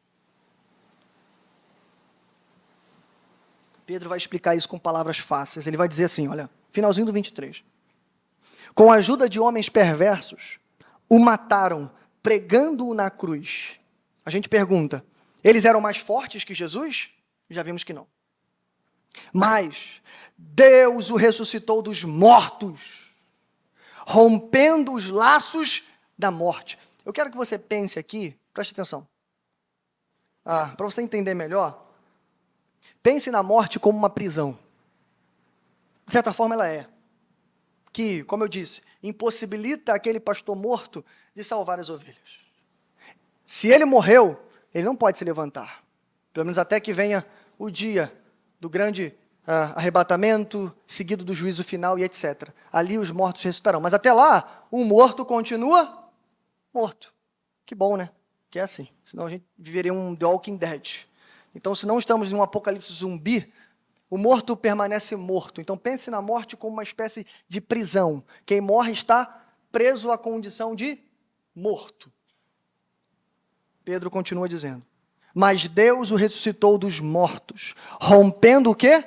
Pedro vai explicar isso com palavras fáceis. Ele vai dizer assim, olha, finalzinho do 23. Com a ajuda de homens perversos, o mataram, pregando-o na cruz. A gente pergunta, eles eram mais fortes que Jesus? Já vimos que não. Mas Deus o ressuscitou dos mortos, rompendo os laços da morte. Eu quero que você pense aqui, preste atenção. Para você entender melhor, pense na morte como uma prisão. De certa forma ela é. Que, como eu disse, impossibilita aquele pastor morto de salvar as ovelhas. Se ele morreu, ele não pode se levantar. Pelo menos até que venha o dia do grande arrebatamento, seguido do juízo final e etc. Ali os mortos ressuscitarão. Mas até lá, o morto continua morto. Que bom, né? Que é assim. Senão a gente viveria um The Walking Dead. Então, se não estamos em um apocalipse zumbi, o morto permanece morto. Então, pense na morte como uma espécie de prisão. Quem morre está preso à condição de morto. Pedro continua dizendo, mas Deus o ressuscitou dos mortos, rompendo o quê?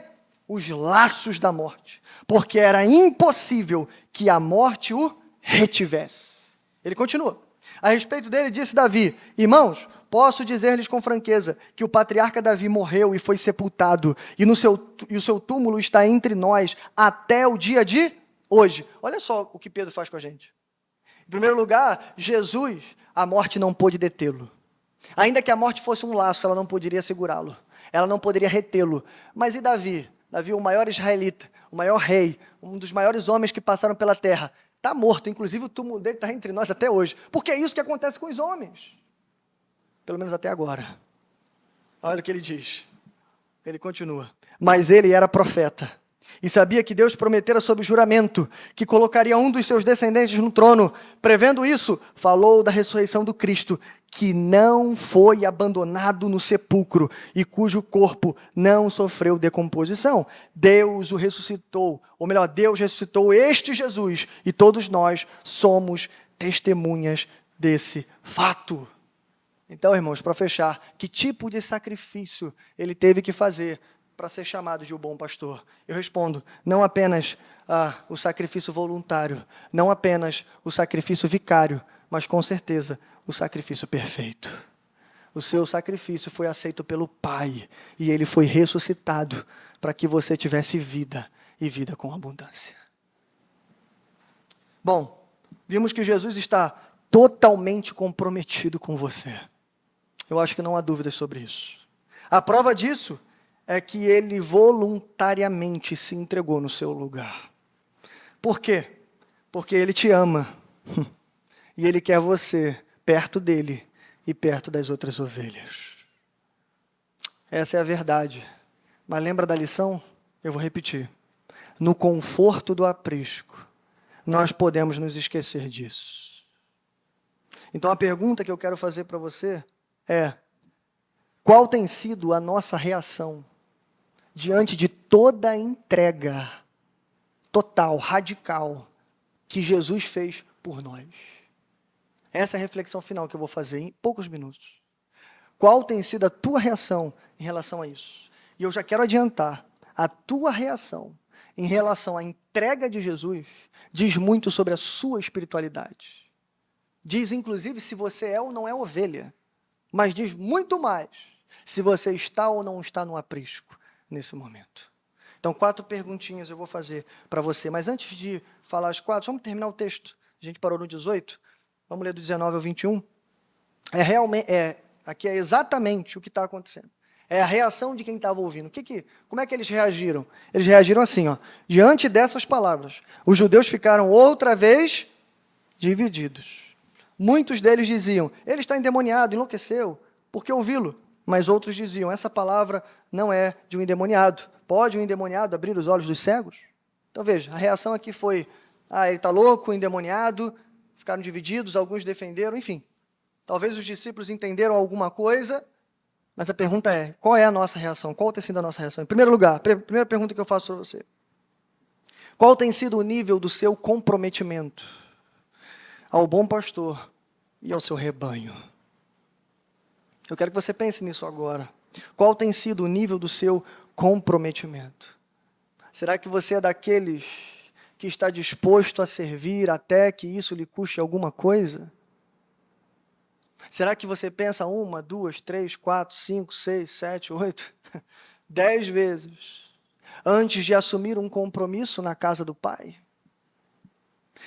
Os laços da morte, porque era impossível que a morte o retivesse. Ele continua. A respeito dele, disse Davi, irmãos, posso dizer-lhes com franqueza que o patriarca Davi morreu e foi sepultado, e o seu túmulo está entre nós até o dia de hoje. Olha só o que Pedro faz com a gente. Em primeiro lugar, Jesus, a morte não pôde detê-lo. Ainda que a morte fosse um laço, ela não poderia segurá-lo. Ela não poderia retê-lo. Mas e Davi? Davi, o maior israelita, o maior rei, um dos maiores homens que passaram pela terra, está morto. Inclusive o túmulo dele está entre nós até hoje. Porque é isso que acontece com os homens. Pelo menos até agora. Olha o que ele diz. Ele continua. Mas ele era profeta E sabia que Deus prometera sob juramento que colocaria um dos seus descendentes no trono. Prevendo isso, falou da ressurreição do Cristo, que não foi abandonado no sepulcro e cujo corpo não sofreu decomposição. Deus o ressuscitou, ou melhor, Deus ressuscitou este Jesus, e todos nós somos testemunhas desse fato. Então, irmãos, para fechar, que tipo de sacrifício ele teve que fazer para ser chamado de o bom pastor? Eu respondo, não apenas o sacrifício voluntário, não apenas o sacrifício vicário, mas com certeza o sacrifício perfeito. O seu sacrifício foi aceito pelo Pai e ele foi ressuscitado para que você tivesse vida e vida com abundância. Bom, vimos que Jesus está totalmente comprometido com você. Eu acho que não há dúvidas sobre isso. A prova disso é que ele voluntariamente se entregou no seu lugar. Por quê? Porque ele te ama. E ele quer você perto dele e perto das outras ovelhas. Essa é a verdade. Mas lembra da lição? Eu vou repetir. No conforto do aprisco, nós podemos nos esquecer disso. Então a pergunta que eu quero fazer para você é: qual tem sido a nossa reação diante de toda a entrega total, radical, que Jesus fez por nós? Essa é a reflexão final que eu vou fazer em poucos minutos. Qual tem sido a tua reação em relação a isso? E eu já quero adiantar, a tua reação em relação à entrega de Jesus diz muito sobre a sua espiritualidade. Diz, inclusive, se você é ou não é ovelha, mas diz muito mais se você está ou não está no aprisco nesse momento. Então, 4 perguntinhas eu vou fazer para você, mas antes de falar as 4, vamos terminar o texto. A gente parou no 18, vamos ler do 19 ao 21. Aqui é exatamente o que está acontecendo. É a reação de quem estava ouvindo. Como é que eles reagiram? Eles reagiram assim, ó. Diante dessas palavras, os judeus ficaram outra vez divididos. Muitos deles diziam, ele está endemoniado, enlouqueceu, por que ouvi-lo? Mas outros diziam, essa palavra não é de um endemoniado. Pode um endemoniado abrir os olhos dos cegos? Então veja, a reação aqui foi, ele está louco, endemoniado, ficaram divididos, alguns defenderam, enfim. Talvez os discípulos entenderam alguma coisa, mas a pergunta é, qual é a nossa reação? Qual tem sido a nossa reação? Em primeiro lugar, primeira pergunta que eu faço para você. Qual tem sido o nível do seu comprometimento ao bom pastor e ao seu rebanho? Eu quero que você pense nisso agora. Qual tem sido o nível do seu comprometimento? Será que você é daqueles que está disposto a servir até que isso lhe custe alguma coisa? Será que você pensa 1, 2, 3, 4, 5, 6, 7, 8, 10 vezes antes de assumir um compromisso na casa do Pai?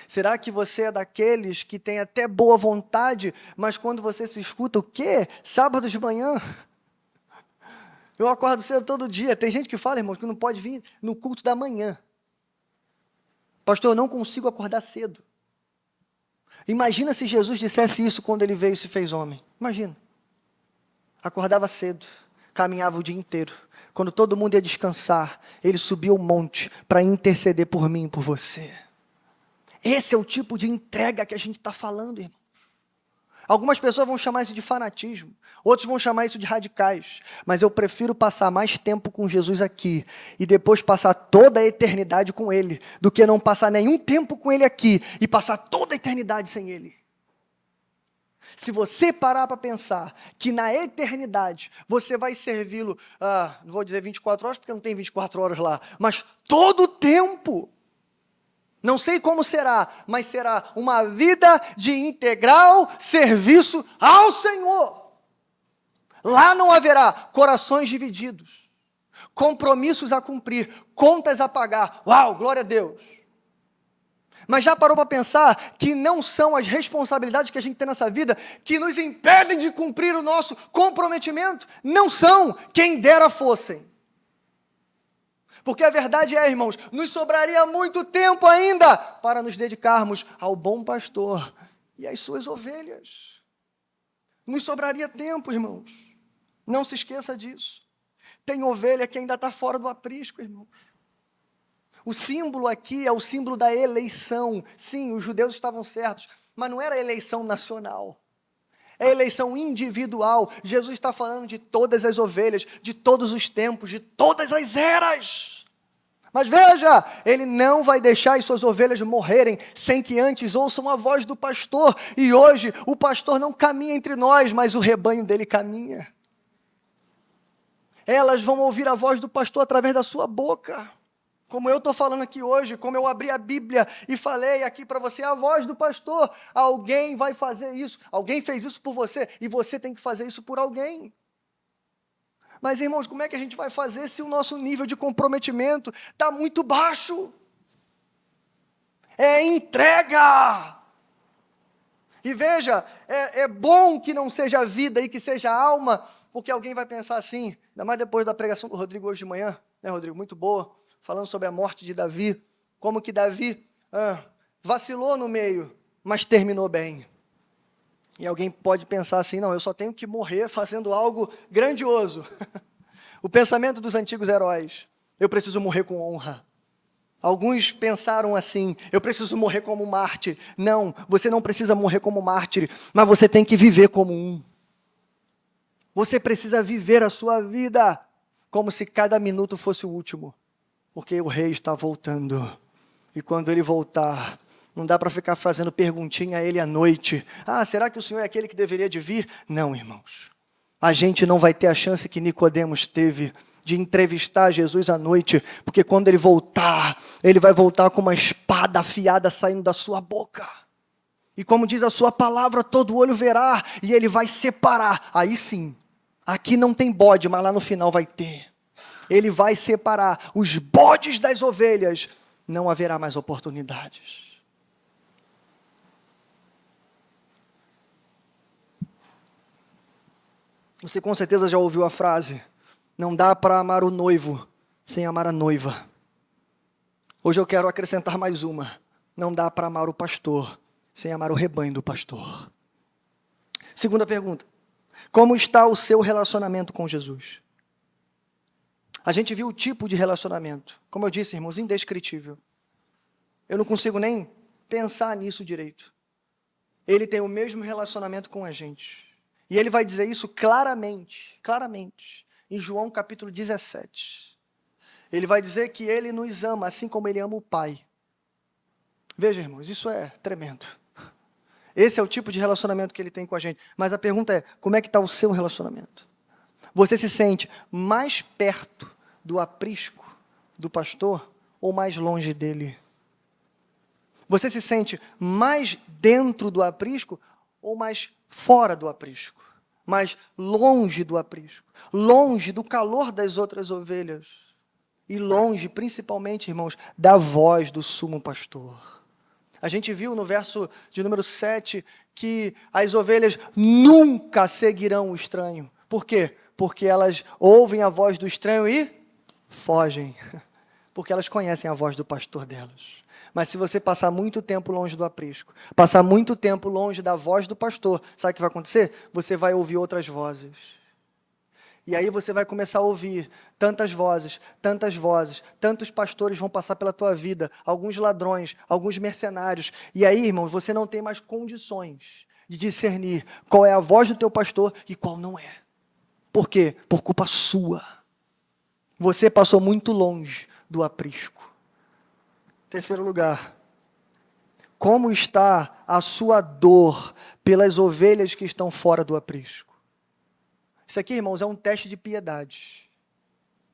Será que você é daqueles que tem até boa vontade, mas quando você se escuta o quê? Sábado de manhã? Eu acordo cedo todo dia. Tem gente que fala, irmãos, que não pode vir no culto da manhã. Pastor, eu não consigo acordar cedo. Imagina se Jesus dissesse isso quando ele veio e se fez homem. Imagina. Acordava cedo, caminhava o dia inteiro. Quando todo mundo ia descansar, ele subia o monte para interceder por mim e por você. Esse é o tipo de entrega que a gente está falando, irmãos. Algumas pessoas vão chamar isso de fanatismo, outros vão chamar isso de radicais, mas eu prefiro passar mais tempo com Jesus aqui e depois passar toda a eternidade com Ele, do que não passar nenhum tempo com Ele aqui e passar toda a eternidade sem Ele. Se você parar para pensar que na eternidade você vai servi-lo, não vou dizer 24 horas, porque não tem 24 horas lá, mas todo o tempo. Não sei como será, mas será uma vida de integral serviço ao Senhor. Lá não haverá corações divididos, compromissos a cumprir, contas a pagar. Uau, glória a Deus. Mas já parou para pensar que não são as responsabilidades que a gente tem nessa vida que nos impedem de cumprir o nosso comprometimento? Não são, quem dera fossem. Porque a verdade é, irmãos, nos sobraria muito tempo ainda para nos dedicarmos ao bom pastor e às suas ovelhas. Nos sobraria tempo, irmãos. Não se esqueça disso. Tem ovelha que ainda está fora do aprisco, irmãos. O símbolo aqui é o símbolo da eleição. Sim, os judeus estavam certos, mas não era eleição nacional. É eleição individual. Jesus está falando de todas as ovelhas, de todos os tempos, de todas as eras. Mas veja, ele não vai deixar as suas ovelhas morrerem sem que antes ouçam a voz do pastor. E hoje o pastor não caminha entre nós, mas o rebanho dele caminha. Elas vão ouvir a voz do pastor através da sua boca. Como eu estou falando aqui hoje, como eu abri a Bíblia e falei aqui para você, a voz do pastor. Alguém vai fazer isso, alguém fez isso por você e você tem que fazer isso por alguém. Mas, irmãos, como é que a gente vai fazer se o nosso nível de comprometimento está muito baixo? É entrega! E veja, é bom que não seja vida e que seja alma, porque alguém vai pensar assim, ainda mais depois da pregação do Rodrigo hoje de manhã, né, Rodrigo? Muito boa, falando sobre a morte de Davi, como que Davi vacilou no meio, mas terminou bem. E alguém pode pensar assim, não, eu só tenho que morrer fazendo algo grandioso. O pensamento dos antigos heróis, eu preciso morrer com honra. Alguns pensaram assim, eu preciso morrer como mártir. Não, você não precisa morrer como mártir, mas você tem que viver como um. Você precisa viver a sua vida como se cada minuto fosse o último, porque o rei está voltando. E quando ele voltar, não dá para ficar fazendo perguntinha a ele à noite. Ah, será que o Senhor é aquele que deveria de vir? Não, irmãos. A gente não vai ter a chance que Nicodemos teve de entrevistar Jesus à noite, porque quando ele voltar, ele vai voltar com uma espada afiada saindo da sua boca. E como diz a sua palavra, todo olho verá, e ele vai separar. Aí sim, aqui não tem bode, mas lá no final vai ter. Ele vai separar os bodes das ovelhas, não haverá mais oportunidades. Você com certeza já ouviu a frase, não dá para amar o noivo sem amar a noiva. Hoje eu quero acrescentar mais uma, não dá para amar o pastor sem amar o rebanho do pastor. Segunda pergunta, como está o seu relacionamento com Jesus? A gente viu o tipo de relacionamento, como eu disse, irmãos, indescritível. Eu não consigo nem pensar nisso direito. Ele tem o mesmo relacionamento com a gente. E ele vai dizer isso claramente, em João capítulo 17. Ele vai dizer que ele nos ama, assim como ele ama o Pai. Veja, irmãos, isso é tremendo. Esse é o tipo de relacionamento que ele tem com a gente. Mas a pergunta é, como é que está o seu relacionamento? Você se sente mais perto do aprisco do pastor ou mais longe dele? Você se sente mais dentro do aprisco ou mais fora do aprisco? Mais longe do aprisco, longe do calor das outras ovelhas e longe, principalmente, irmãos, da voz do sumo pastor. A gente viu no verso de número 7 que as ovelhas nunca seguirão o estranho. Por quê? Porque elas ouvem a voz do estranho e fogem. Porque elas conhecem a voz do pastor delas. Mas se você passar muito tempo longe do aprisco, passar muito tempo longe da voz do pastor, sabe o que vai acontecer? Você vai ouvir outras vozes. E aí você vai começar a ouvir tantas vozes, tantos pastores vão passar pela tua vida, alguns ladrões, alguns mercenários. E aí, irmãos, você não tem mais condições de discernir qual é a voz do teu pastor e qual não é. Por quê? Por culpa sua. Você passou muito longe do aprisco. Terceiro lugar, como está a sua dor pelas ovelhas que estão fora do aprisco? Isso aqui, irmãos, é um teste de piedade.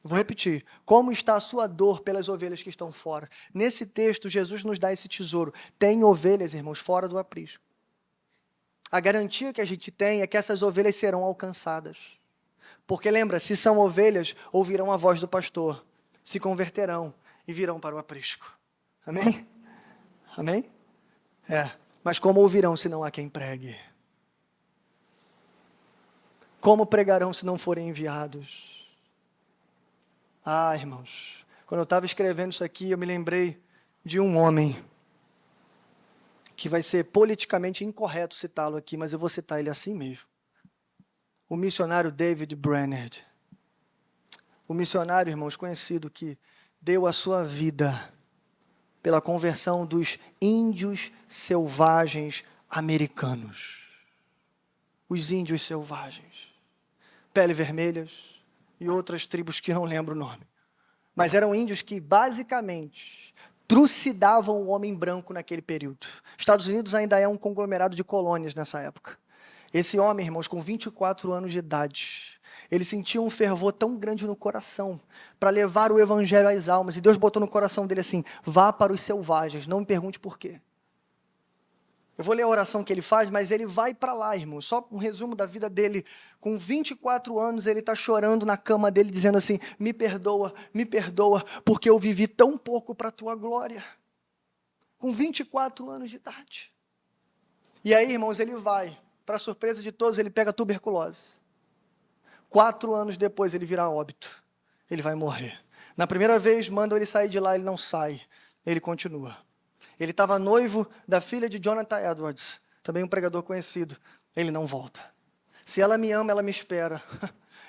Vou repetir. Como está a sua dor pelas ovelhas que estão fora? Nesse texto, Jesus nos dá esse tesouro. Tem ovelhas, irmãos, fora do aprisco. A garantia que a gente tem é que essas ovelhas serão alcançadas. Porque lembra, se são ovelhas, ouvirão a voz do pastor, se converterão e virão para o aprisco. Amém? Amém? Mas como ouvirão se não há quem pregue? Como pregarão se não forem enviados? Ah, irmãos, quando eu estava escrevendo isso aqui, eu me lembrei de um homem, que vai ser politicamente incorreto citá-lo aqui, mas eu vou citar ele assim mesmo. O missionário David Brainerd. O missionário, irmãos, conhecido que deu a sua vida pela conversão dos índios selvagens americanos. Os índios selvagens. Pele vermelhas e outras tribos que não lembro o nome. Mas eram índios que, basicamente, trucidavam o homem branco naquele período. Estados Unidos ainda é um conglomerado de colônias nessa época. Esse homem, irmãos, com 24 anos de idade, ele sentia um fervor tão grande no coração para levar o evangelho às almas. E Deus botou no coração dele assim: vá para os selvagens, não me pergunte por quê. Eu vou ler a oração que ele faz, mas ele vai para lá, irmão. Só um resumo da vida dele. Com 24 anos, ele está chorando na cama dele, dizendo assim: me perdoa, porque eu vivi tão pouco para a tua glória. Com 24 anos de idade. E aí, irmãos, ele vai. Para surpresa de todos, ele pega tuberculose. 4 anos depois, ele vira óbito. Ele vai morrer. Na primeira vez, mandam ele sair de lá, ele não sai. Ele continua. Ele estava noivo da filha de Jonathan Edwards, também um pregador conhecido. Ele não volta. Se ela me ama, ela me espera.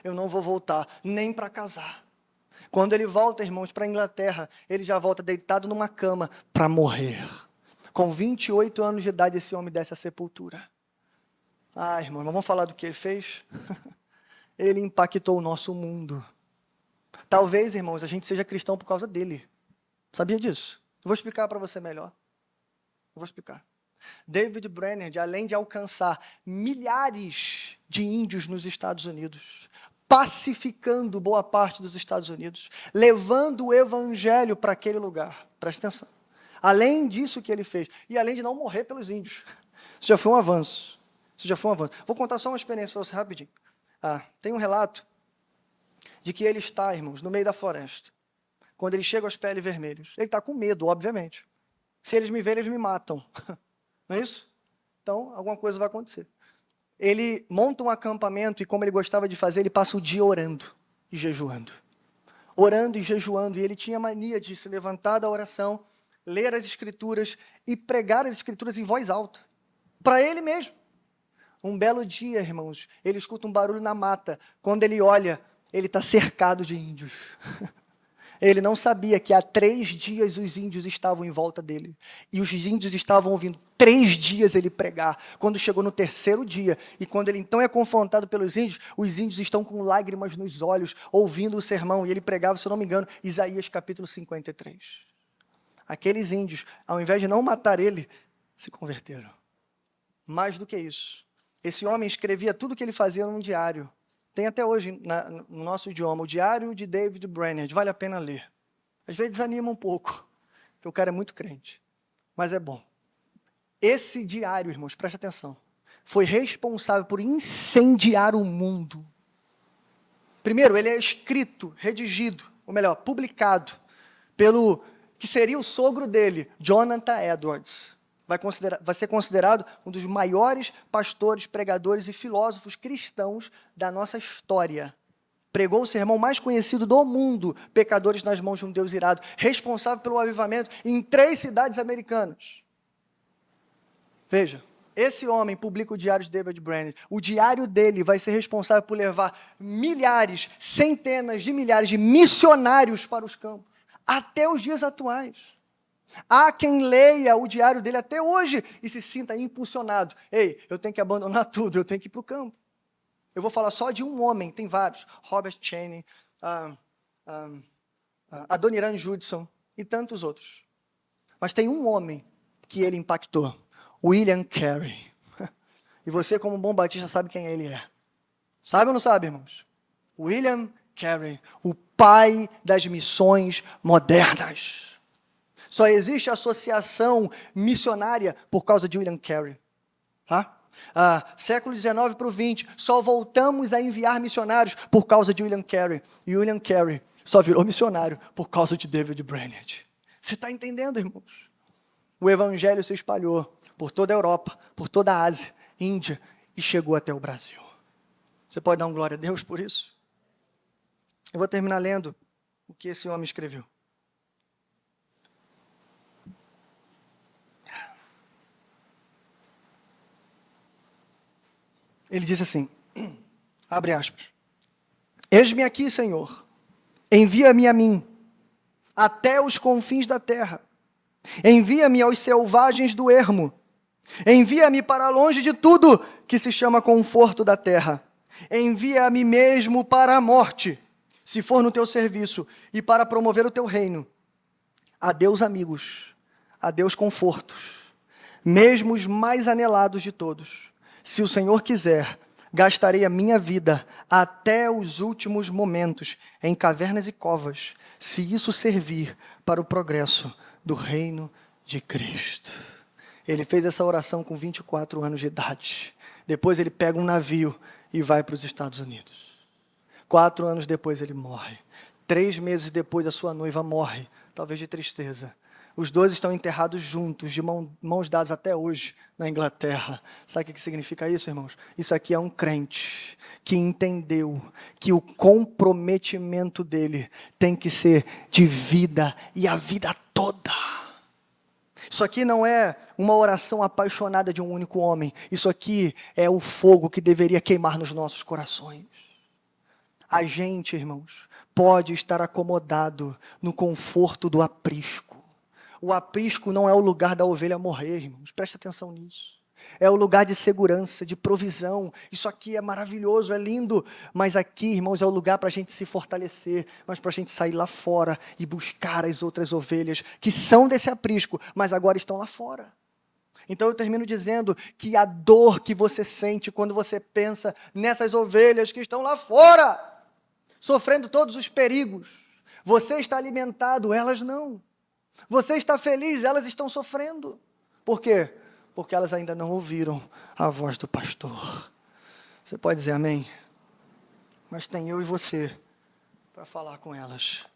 Eu não vou voltar, nem para casar. Quando ele volta, irmãos, para a Inglaterra, ele já volta deitado numa cama para morrer. Com 28 anos de idade, esse homem desce à sepultura. Ah, irmão, vamos falar do que ele fez? Ele impactou o nosso mundo. Talvez, irmãos, a gente seja cristão por causa dele. Sabia disso? Eu vou explicar para você melhor. Eu vou explicar. David Brainerd, além de alcançar milhares de índios nos Estados Unidos, pacificando boa parte dos Estados Unidos, levando o evangelho para aquele lugar. Presta atenção. Além disso que ele fez, e além de não morrer pelos índios. Isso já foi um avanço. Vou contar só uma experiência para você rapidinho. Tem um relato de que ele está, irmãos, no meio da floresta. Quando ele chega aos peles vermelhos. Ele está com medo, obviamente. Se eles me verem, eles me matam. Não é isso? Então, alguma coisa vai acontecer. Ele monta um acampamento e, como ele gostava de fazer, ele passa o dia orando e jejuando. Orando e jejuando. E ele tinha mania de se levantar da oração, ler as Escrituras e pregar as Escrituras em voz alta. Para ele mesmo. Um belo dia, irmãos, ele escuta um barulho na mata. Quando ele olha, ele está cercado de índios. Ele não sabia que há 3 dias os índios estavam em volta dele. E os índios estavam ouvindo 3 dias ele pregar. Quando chegou no 3º dia, e quando ele então é confrontado pelos índios, os índios estão com lágrimas nos olhos, ouvindo o sermão. E ele pregava, se eu não me engano, Isaías capítulo 53. Aqueles índios, ao invés de não matar ele, se converteram. Mais do que isso. Esse homem escrevia tudo o que ele fazia num diário. Tem até hoje no nosso idioma, o Diário de David Brainerd. Vale a pena ler. Às vezes desanima um pouco, porque o cara é muito crente. Mas é bom. Esse diário, irmãos, preste atenção, foi responsável por incendiar o mundo. Primeiro, ele é escrito, redigido, ou melhor, publicado, pelo que seria o sogro dele, Jonathan Edwards. Vai ser considerado um dos maiores pastores, pregadores e filósofos cristãos da nossa história. Pregou o sermão mais conhecido do mundo, Pecadores nas Mãos de um Deus Irado, responsável pelo avivamento em 3 cidades americanas. Veja, esse homem publica o diário de David Brainerd. O diário dele vai ser responsável por levar milhares, centenas de milhares de missionários para os campos, até os dias atuais. Há quem leia o diário dele até hoje e se sinta impulsionado. Ei, eu tenho que abandonar tudo, eu tenho que ir para o campo. Eu vou falar só de um homem, tem vários. Robert Cheney, Adoniram Judson e tantos outros. Mas tem um homem que ele impactou, William Carey. E você, como um bom batista, sabe quem ele é. Sabe ou não sabe, irmãos? William Carey, o pai das missões modernas. Só existe associação missionária por causa de William Carey. Século XIX para o XX, só voltamos a enviar missionários por causa de William Carey. E William Carey só virou missionário por causa de David Brainerd. Você está entendendo, irmãos? O evangelho se espalhou por toda a Europa, por toda a Ásia, Índia, e chegou até o Brasil. Você pode dar um glória a Deus por isso? Eu vou terminar lendo o que esse homem escreveu. Ele diz assim, abre aspas, eis-me aqui, Senhor, envia-me a mim, até os confins da terra, Envia-me aos selvagens do ermo. Envia-me para longe de tudo que se chama conforto da terra. Envia-me mesmo para a morte, se for no teu serviço, e para promover o teu reino. Adeus, amigos. Adeus, confortos. Mesmo os mais anelados de todos. Se o Senhor quiser, gastarei a minha vida até os últimos momentos em cavernas e covas, se isso servir para o progresso do reino de Cristo. Ele fez essa oração com 24 anos de idade. Depois ele pega um navio e vai para os Estados Unidos. 4 anos depois ele morre. 3 meses depois a sua noiva morre, talvez de tristeza. Os dois estão enterrados juntos, de mãos dadas até hoje, na Inglaterra. Sabe o que significa isso, irmãos? Isso aqui é um crente que entendeu que o comprometimento dele tem que ser de vida e a vida toda. Isso aqui não é uma oração apaixonada de um único homem. Isso aqui é o fogo que deveria queimar nos nossos corações. A gente, irmãos, pode estar acomodado no conforto do aprisco. O aprisco não é o lugar da ovelha morrer, irmãos. Presta atenção nisso. É o lugar de segurança, de provisão. Isso aqui é maravilhoso, é lindo. Mas aqui, irmãos, é o lugar para a gente se fortalecer, mas para a gente sair lá fora e buscar as outras ovelhas que são desse aprisco, mas agora estão lá fora. Então eu termino dizendo que a dor que você sente quando você pensa nessas ovelhas que estão lá fora, sofrendo todos os perigos, você está alimentado, elas não. Você está feliz, elas estão sofrendo. Por quê? Porque elas ainda não ouviram a voz do pastor. Você pode dizer amém? Mas tem eu e você para falar com elas,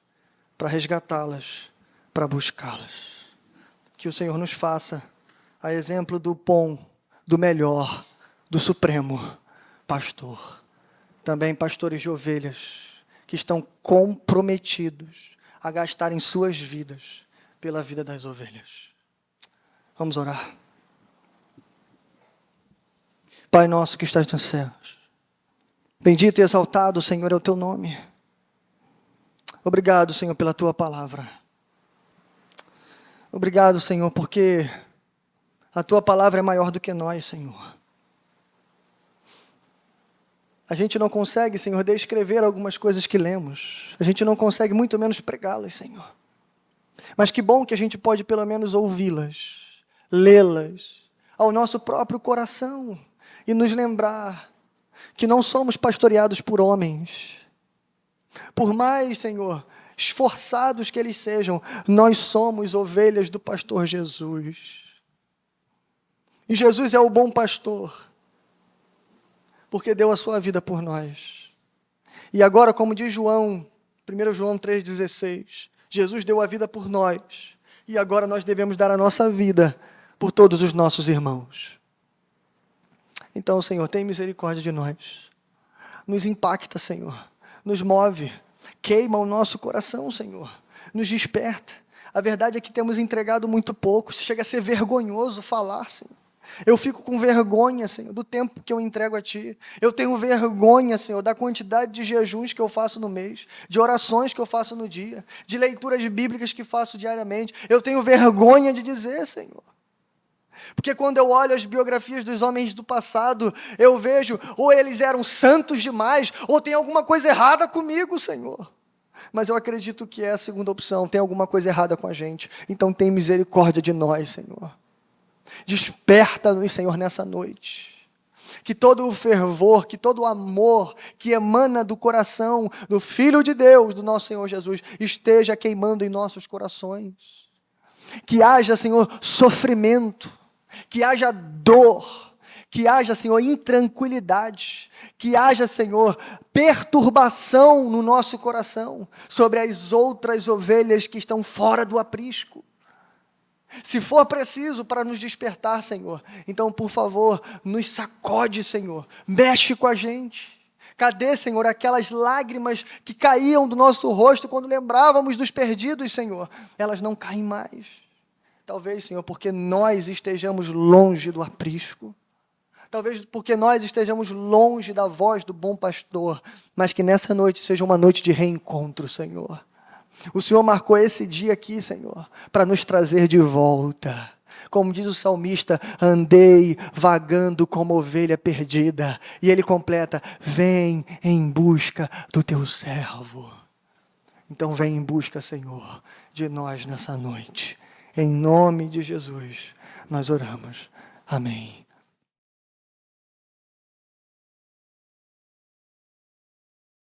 para resgatá-las, para buscá-las. Que o Senhor nos faça a exemplo do bom, do melhor, do supremo pastor. Também pastores de ovelhas que estão comprometidos a gastarem suas vidas pela vida das ovelhas. Vamos orar. Pai nosso que estás nos céus, bendito e exaltado, Senhor, é o teu nome. Obrigado, Senhor, pela tua palavra. Obrigado, Senhor, porque a tua palavra é maior do que nós, Senhor. A gente não consegue, Senhor, descrever algumas coisas que lemos. A gente não consegue muito menos pregá-las, Senhor. Mas que bom que a gente pode pelo menos ouvi-las, lê-las ao nosso próprio coração e nos lembrar que não somos pastoreados por homens. Por mais, Senhor, esforçados que eles sejam, nós somos ovelhas do pastor Jesus. E Jesus é o bom pastor, porque deu a sua vida por nós. E agora, como diz João, 1 João 3,16, Jesus deu a vida por nós, e agora nós devemos dar a nossa vida por todos os nossos irmãos. Então, Senhor, tem misericórdia de nós. Nos impacta, Senhor. Nos move. Queima o nosso coração, Senhor. Nos desperta. A verdade é que temos entregado muito pouco. Chega a ser vergonhoso falar, Senhor. Eu fico com vergonha, Senhor, do tempo que eu entrego a Ti. Eu tenho vergonha, Senhor, da quantidade de jejuns que eu faço no mês, de orações que eu faço no dia, de leituras bíblicas que faço diariamente. Eu tenho vergonha de dizer, Senhor. Porque quando eu olho as biografias dos homens do passado, eu vejo ou eles eram santos demais, ou tem alguma coisa errada comigo, Senhor. Mas eu acredito que é a segunda opção, tem alguma coisa errada com a gente. Então tem misericórdia de nós, Senhor. Desperta-nos, Senhor, nessa noite. Que todo o fervor, que todo o amor que emana do coração do Filho de Deus, do nosso Senhor Jesus, esteja queimando em nossos corações. Que haja, Senhor, sofrimento, que haja dor, que haja, Senhor, intranquilidade, que haja, Senhor, perturbação no nosso coração sobre as outras ovelhas que estão fora do aprisco. Se for preciso para nos despertar, Senhor, então, por favor, nos sacode, Senhor, mexe com a gente. Cadê, Senhor, aquelas lágrimas que caíam do nosso rosto quando lembrávamos dos perdidos, Senhor? Elas não caem mais. Talvez, Senhor, porque nós estejamos longe do aprisco. Talvez porque nós estejamos longe da voz do bom pastor. Mas que nessa noite seja uma noite de reencontro, Senhor. O Senhor marcou esse dia aqui, Senhor, para nos trazer de volta. Como diz o salmista, andei vagando como ovelha perdida. E ele completa, vem em busca do teu servo. Então vem em busca, Senhor, de nós nessa noite. Em nome de Jesus, nós oramos. Amém.